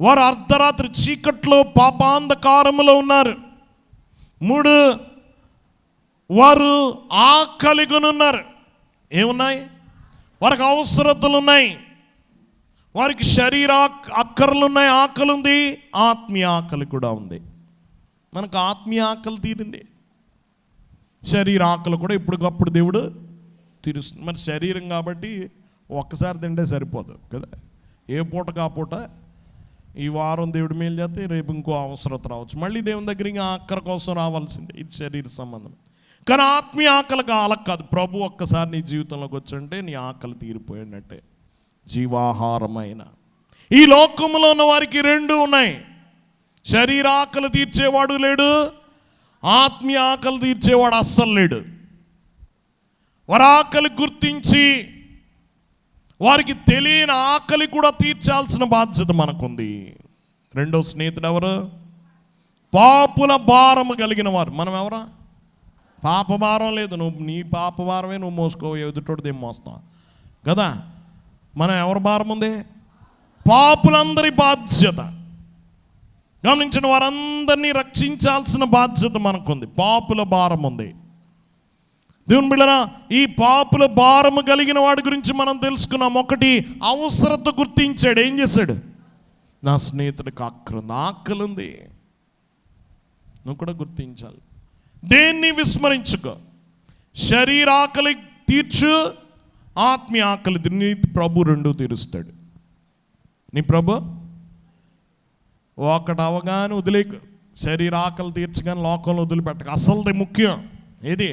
వారు అర్ధరాత్రి చీకట్లో పాపాంధకారములో ఉన్నారు. 3 వారు ఆకలిగొనున్నారు. ఏమున్నాయి? వారికి అవసరతలు ఉన్నాయి, వారికి శరీర అక్కర్లు ఉన్నాయి, ఆకలి ఉంది, ఆత్మీయ ఆకలి కూడా ఉంది. మనకు ఆత్మీయ ఆకలి తీరింది, శరీర ఆకలి కూడా ఇప్పటికప్పుడు దేవుడు తీరుస్తుంది. మరి శరీరం కాబట్టి ఒక్కసారి తింటే సరిపోదు కదా. ఏ పూటకు ఆ పూట ఈ వారం దేవుడి మేలు చేస్తే రేపు ఇంకో అవసరత రావచ్చు, మళ్ళీ దేవుని దగ్గర ఇంకా అక్కర కోసం రావాల్సిందే. ఇది శరీర సంబంధం. కానీ ఆత్మీయ ఆకలి కాలకు కాదు. ప్రభు ఒక్కసారి నీ జీవితంలోకి వచ్చంటే నీ ఆకలి తీరిపోయినట్టే. జీవాహారమైన ఈ లోకములో ఉన్న వారికి 2 ఉన్నాయి. శరీర ఆకలి తీర్చేవాడు లేడు, ఆత్మీయ ఆకలి తీర్చేవాడు అస్సలు లేడు. వారి ఆకలి గుర్తించి వారికి తెలియని ఆకలి కూడా తీర్చాల్సిన బాధ్యత మనకుంది. 2వ స్నేహితుడు ఎవరు? పాపుల భారము కలిగిన వారు. మనం ఎవరా? పాప భారం లేదు, నీ పాప భారమే నువ్వు మోసుకో, ఎదుటోడిది ఏం మోస్తావు కదా. మనం ఎవరి భారం ఉంది? పాపులందరి బాధ్యత. గమనించిన వారందరినీ రక్షించాల్సిన బాధ్యత మనకుంది. పాపుల భారం ఉంది. దేవుని బిడ్డలారా, ఈ పాపుల భారము కలిగిన వాడి గురించి మనం తెలుసుకున్నాం. 1 అవసరత గుర్తించాడు. ఏం చేశాడు? నా స్నేహితుడికి ఆకలి ఉంది. నువ్వు కూడా గుర్తించాలి. దేన్ని విస్మరించుకో. శరీర ఆకలి తీర్చు, ఆత్మీయ ఆకలి నీ ప్రభు 2 తీరుస్తాడు. నీ ప్రభు ఒకటి అవగానే వదిలేకు. శరీర ఆకలి తీర్చగానే లోకంలో వదిలిపెట్టక. అసలుది ముఖ్యం. ఏది?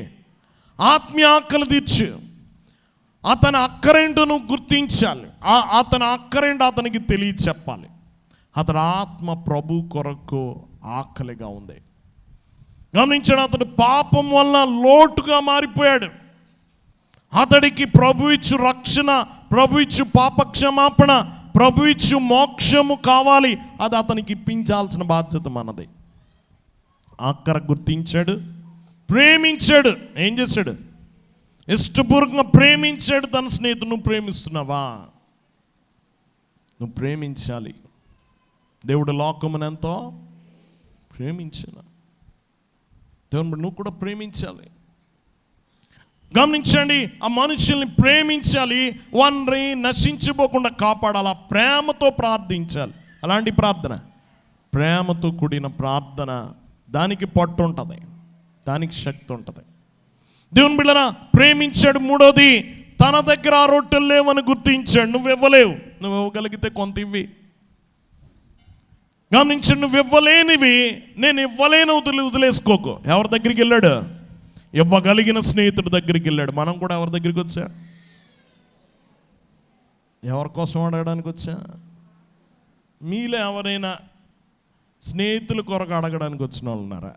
ఆత్మీయ ఆకలి తీర్చు. అతని అక్కరేంటో నువ్వు గుర్తించాలి. అతని అక్కరేంటో అతనికి తెలియచెప్పాలి. అతని ఆత్మ ప్రభు కొరకు ఆకలిగా ఉంది. గమనించాడు, అతడు పాపం వల్ల లోటుగా మారిపోయాడు. అతడికి ప్రభు ఇచ్చు రక్షణ, ప్రభు ఇచ్చు పాప క్షమాపణ, ప్రభు ఇచ్చు మోక్షము కావాలి. అది అతనికి ఇప్పించాల్సిన బాధ్యత మనది. అక్కర గుర్తించాడు, ప్రేమించాడు. ఏం చేశాడు? ఇష్టపూర్వకంగా ప్రేమించాడు తన స్నేహితుడు. నువ్వు ప్రేమిస్తున్నావా? నువ్వు ప్రేమించాలి. దేవుడు లోకమును ఎంతో ప్రేమించిన దేవుడు నువ్వు కూడా ప్రేమించాలి. గమనించండి, ఆ మనుషుల్ని ప్రేమించాలి, వారిని నశించిపోకుండా కాపాడాలి. ప్రేమతో ప్రార్థించాలి. అలాంటి ప్రార్థన, ప్రేమతో కూడిన ప్రార్థన, దానికి పట్టు ఉంటుంది, దానికి శక్తి ఉంటుంది. దేవుని బిడ్డలారా, ప్రేమించాడు. 3వది, తన దగ్గర ఆ రొట్టెలు లేవని గుర్తించాడు. నువ్వు ఇవ్వలేవు, నువ్వు ఇవ్వగలిగితే కొంత ఇవ్వి. గమనించండి, నువ్వు ఇవ్వలేనివి నేను ఇవ్వలేను వదిలేసుకోకు. ఎవరి దగ్గరికి వెళ్ళాడు? ఇవ్వగలిగిన స్నేహితుడి దగ్గరికి వెళ్ళాడు. మనం కూడా ఎవరి దగ్గరికి వచ్చా? ఎవరి కోసం అడగడానికి వచ్చా? మీలో ఎవరైనా స్నేహితుల కొరకు అడగడానికి వచ్చిన వాళ్ళు ఉన్నారా?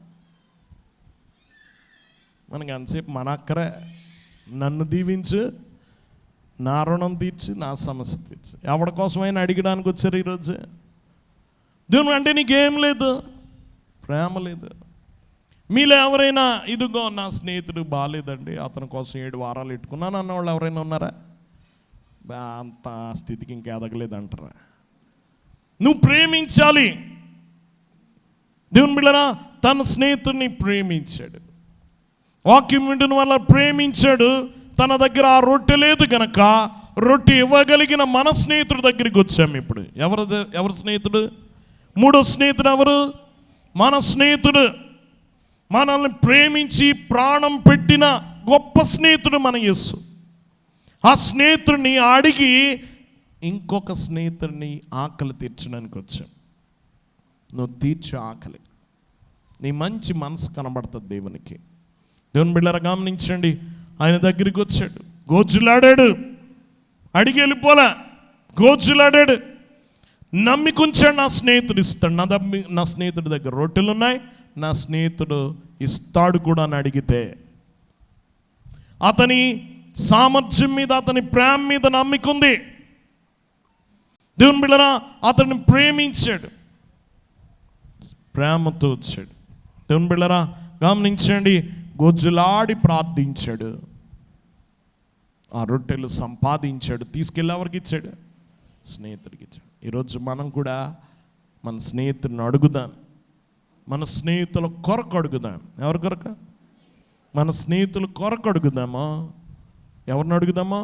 మనకి అంతసేపు మన అక్కరే, నన్ను దీవించు, నా రుణం తీర్చి, నా సమస్య తీర్చు. ఎవరి కోసమైనా అడిగడానికి వచ్చారు ఈరోజు? దేవుని అంటే నీకేం లేదు, ప్రేమ లేదు. మీలో ఎవరైనా ఇదిగో నా స్నేహితుడు బాగాలేదండి, అతని కోసం 7 వారాలు పెట్టుకున్నాను అన్నవాళ్ళు ఎవరైనా ఉన్నారా? అంత స్థితికి ఇంకా ఎదగలేదంటారా? నువ్వు ప్రేమించాలి. దేవుని బిడ్డలారా, తన స్నేహితుడిని ప్రేమించాడు. వాక్యం వింటున్న వల్ల ప్రేమించాడు. తన దగ్గర ఆ రొట్టె లేదు కనుక రొట్టె ఇవ్వగలిగిన మన స్నేహితుడి దగ్గరికి వచ్చాము. ఇప్పుడు ఎవరు స్నేహితుడు? మూడో స్నేహితుడు ఎవరు? మన స్నేహితుడు. మనల్ని ప్రేమించి ప్రాణం పెట్టిన గొప్ప స్నేహితుడు మన యేసు. ఆ స్నేహితుడిని అడిగి ఇంకొక స్నేహితుడిని ఆకలి తీర్చడానికి వచ్చాం. నువ్వు తీర్చు ఆకలి. నీ మంచి మనసు కనబడుతుంది దేవునికి. దేవుని బిడ్డలారా గమనించండి, ఆయన దగ్గరికి వచ్చాడు, గోజులాడాడు, అడిగి వెళ్ళిపోలే, గోజులాడాడు, నమ్మికుంచాడు. నా స్నేహితుడు ఇస్తాడు, నా స్నేహితుడి దగ్గర రొట్టెలు ఉన్నాయి, నా స్నేహితుడు ఇస్తాడు కూడా అని అడిగితే అతని సామర్థ్యం మీద, అతని ప్రేమ మీద నమ్మికుంది. దేవుని బిడ్డలారా, అతన్ని ప్రేమించాడు, ప్రేమతో వచ్చాడు. దేవుని బిడ్డలారా గమనించండి, గొజ్జులాడి ప్రార్థించాడు, ఆ రొట్టెలు సంపాదించాడు, తీసుకెళ్ళి ఎవరికి ఇచ్చాడు? స్నేహితుడికి ఇచ్చాడు. ఈరోజు మనం కూడా మన స్నేహితుడిని అడుగుదాం, మన స్నేహితుల కొరకు అడుగుదాం. ఎవరి కొరకు? మన స్నేహితుల కొరకు అడుగుదామా? ఎవరిని అడుగుదామా?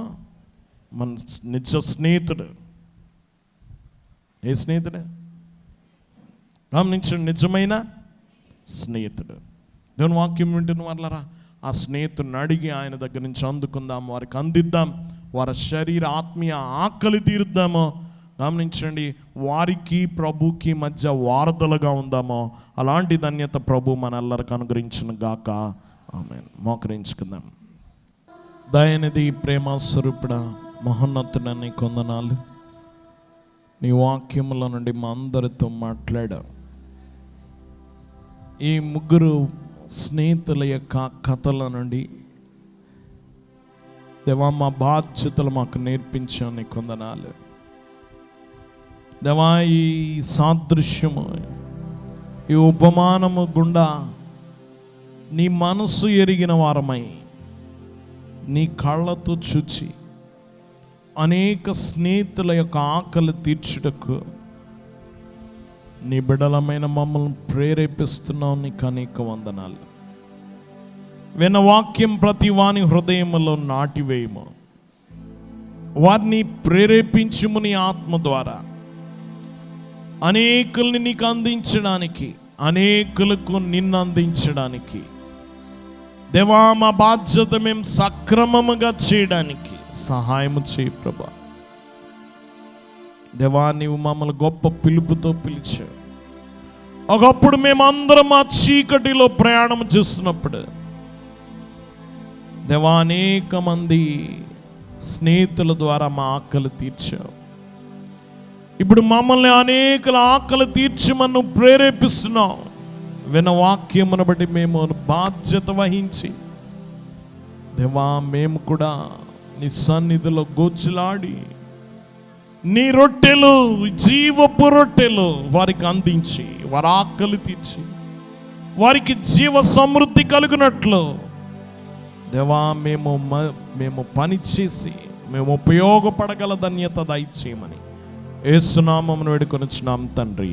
మన నిజ స్నేహితుడు. ఏ స్నేహితుడు? గమనించండి, నిజమైన స్నేహితుడు. దేవుని వాక్యం వింటున్న వాళ్ళరా, ఆ స్నేహితుడిని అడిగి ఆయన దగ్గర నుంచి అందుకుందాం, వారికి అందిద్దాం, వారి శరీర ఆత్మీయ ఆకలి తీరుద్దామో. గమనించండి, వారికి ప్రభుకి మధ్య వారధులుగా ఉందామో. అలాంటి ధన్యత ప్రభు మనెల్లరికి అనుగ్రహించిన గాక. ఆమేన్. మోకరించుకుందాం. దయనిధి ప్రేమ స్వరూపుడ మహోన్నతుడా, నీ కొందనాలు. నీ వాక్యముల నుండి మా అందరితో మాట్లాడావు. ఈ ముగ్గురు స్నేహితుల యొక్క కథల నుండి దేవా మా బాధ్యతలు మాకు నేర్పించావు. నీ కొందనాలు దేవా. ఈ సాదృశ్యము, ఈ ఉపమానము గుండా నీ మనసు ఎరిగిన వారమై నీ కళ్ళతో చూచి అనేక స్నేహితుల యొక్క ఆకలి తీర్చుటకు నీ బిడ్డలమైన మమ్మల్ని ప్రేరేపిస్తున్నావు. నీకు అనేక వందనాలు. విన్న వాక్యం ప్రతి వాని హృదయములో నాటివేయము, వారిని ప్రేరేపించుము నీ ఆత్మ ద్వారా. అనేకుల్ని నీకు అందించడానికి, అనేకులకు నిన్ను అందించడానికి దేవా మా బాధ్యత మేము సక్రమముగా చేయడానికి సహాయము చేయి ప్రభా. దేవా నీవు మమ్మల్ని గొప్ప పిలుపుతో పిలిచావు. ఒకప్పుడు మేమందరం ఆ చీకటిలో ప్రయాణం చేస్తున్నప్పుడు దేవా అనేక మంది స్నేహితుల ద్వారా మా ఆకలి తీర్చావు. ఇప్పుడు మమ్మల్ని అనేకల ఆకలి తీర్చమని ప్రేరేపిస్తున్నావు. విన్న వాక్యమును బట్టి మేము బాధ్యత వహించి దేవా మేము కూడా నీ సన్నిధిలో గోచులాడి నీ రొట్టెలు, జీవపు రొట్టెలు వారికి అందించి వారి ఆకలి తీర్చి వారికి జీవ సమృద్ధి కలుగునట్లు దేవా మేము పని చేసి మేము ఉపయోగపడగల ధన్యత దయచేయమని యేసు నామమున వేడుకొనుచున్నాం తండ్రి.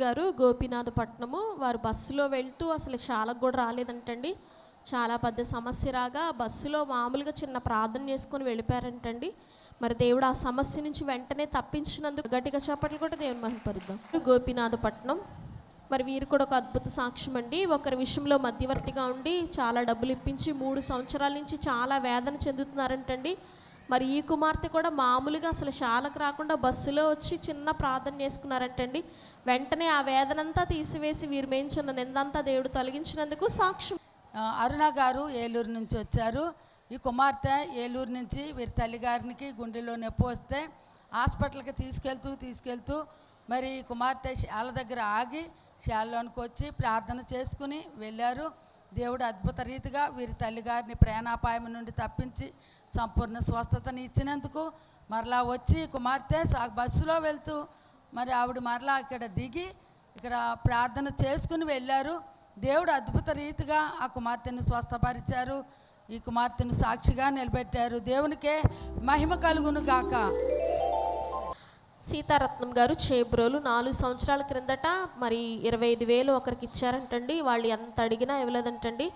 గారు గోపీనాథపట్నము వారు బస్సులో వెళ్తూ అసలు చాలా కూడా రాలేదంటండి. చాలా పెద్ద సమస్య రాగా బస్సులో మామూలుగా చిన్న ప్రార్థన చేసుకొని వెళ్ళిపోయారంటండి. మరి దేవుడు ఆ సమస్య నుంచి వెంటనే తప్పించినందుకు గట్టిగా చప్పట్లు కూడా దేవుని మహిమపరుద్దాం. గోపీనాథపట్నం మరి వీరు కూడా ఒక అద్భుత సాక్ష్యం అండి. ఒకరి విషయంలో మధ్యవర్తిగా ఉండి చాలా డబ్బులు ఇప్పించి 3 సంవత్సరాల నుంచి చాలా వేదన చెందుతున్నారంటండి. మరి ఈ కుమార్తె కూడా మామూలుగా అసలు శాలకు రాకుండా బస్సులో వచ్చి చిన్న ప్రార్థన చేసుకున్నారంటండి. వెంటనే ఆ వేదనంతా తీసివేసి వీరి మేంచున్న నిందంతా దేవుడు తొలగించినందుకు సాక్ష్యం. అరుణ గారు ఏలూరు నుంచి వచ్చారు. ఈ కుమార్తె ఏలూరు నుంచి వీరి తల్లిగారికి గుండెలో నొప్పి వస్తే హాస్పిటల్కి తీసుకెళ్తూ మరి కుమార్తె శాల దగ్గర ఆగి శాలలోనికి వచ్చి ప్రార్థన చేసుకుని వెళ్ళారు. దేవుడు అద్భుత రీతిగా వీరి తల్లిగారిని ప్రాణాపాయం నుండి తప్పించి సంపూర్ణ స్వస్థతని ఇచ్చినందుకు మరలా వచ్చి కుమార్తె బస్సులో వెళ్తూ మరి ఆవిడ మరలా ఇక్కడ దిగి ఇక్కడ ప్రార్థన చేసుకుని వెళ్ళారు. దేవుడు అద్భుత రీతిగా ఆ కుమార్తెను స్వస్థపరిచారు. ఈ కుమార్తెను సాక్షిగా నిలబెట్టారు. దేవునికే మహిమ కలుగును గాక. సీతారత్నం గారు చేబ్రోలు 4 సంవత్సరాల క్రిందట మరి 25,000 ఒకరికి ఇచ్చారంటండి. వాళ్ళు ఎంత అడిగినా ఇవ్వలేదంటండి.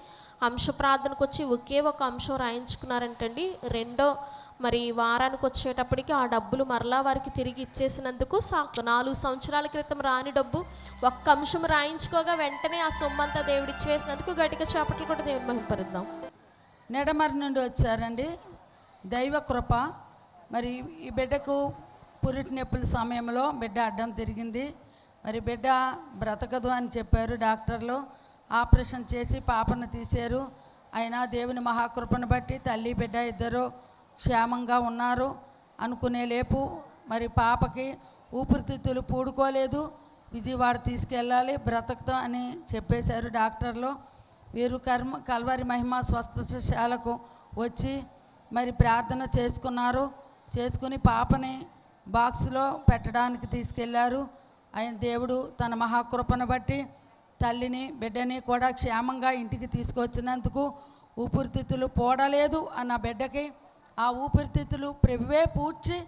అంశ ప్రార్థనకు వచ్చి ఒకే ఒక అంశం రాయించుకున్నారంటండి. రెండో మరి వారానికి వచ్చేటప్పటికి ఆ డబ్బులు మరలా వారికి తిరిగి ఇచ్చేసినందుకు 4 సంవత్సరాల క్రితం రాని డబ్బు ఒక్క అంశం రాయించుకోగా వెంటనే ఆ సొమ్మంతా దేవుడిచ్చి వేసినందుకు గట్టిగా చేపట్లు కూడా దేవుని మహిమపరుద్దాం. నెడమరి నుండి వచ్చారండి. దైవ కృప. మరి ఈ బిడ్డకు పురిటి నొప్పుల సమయంలో బిడ్డ అడ్డం తిరిగింది. మరి బిడ్డ బ్రతకదు అని చెప్పారు డాక్టర్లు. ఆపరేషన్ చేసి పాపను తీశారు. అయినా దేవుని మహాకృపను బట్టి తల్లి బిడ్డ ఇద్దరు క్షేమంగా ఉన్నారు. అనుకునే లేపు మరి పాపకి ఊపిరితిత్తులు పూడుకోలేదు. విజయవాడ తీసుకెళ్ళాలి, బ్రతకదు అని చెప్పేశారు డాక్టర్లు. వీరు కల్వరి మహిమ స్వస్థశాలకు వచ్చి మరి ప్రార్థన చేసుకుని పాపని బాక్స్లో పెట్టడానికి తీసుకెళ్లారు. ఆయన దేవుడు తన మహాకృపను బట్టి తల్లిని బిడ్డని కూడా క్షేమంగా ఇంటికి తీసుకొచ్చినందుకు ఊపిరితిత్తులు పోడలేదు అన్న బిడ్డకి ఆ ఊపిరితిత్తులు ప్రభువే పూడ్చి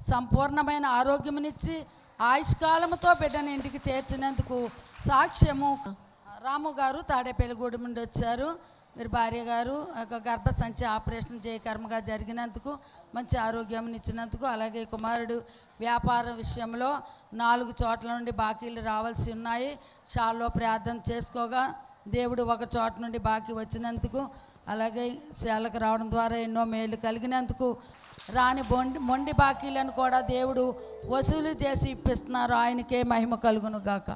సంపూర్ణమైన ఆరోగ్యమునిచ్చి ఆయుష్కాలముతో బిడ్డని ఇంటికి చేర్చినందుకు సాక్ష్యము. రాము గారు తాడేపల్లిగూడెం నుండి వచ్చారు. మీరు భార్య గారు గర్భసంచి ఆపరేషన్ జయకర్మగా జరిగినందుకు మంచి ఆరోగ్యం ఇచ్చినందుకు, అలాగే కుమారుడు వ్యాపార విషయంలో 4 చోట్ల నుండి బాకీలు రావాల్సి ఉన్నాయి. షాల్లో ప్రార్థన చేసుకోగా దేవుడు ఒక చోట నుండి బాకీ వచ్చినందుకు, అలాగే శాలకు రావడం ద్వారా ఎన్నో మేలు కలిగినందుకు రాని మొండి బాకీలను కూడా దేవుడు వసూలు చేసి ఇప్పిస్తున్నారు. ఆయనకే మహిమ కలుగును గాక.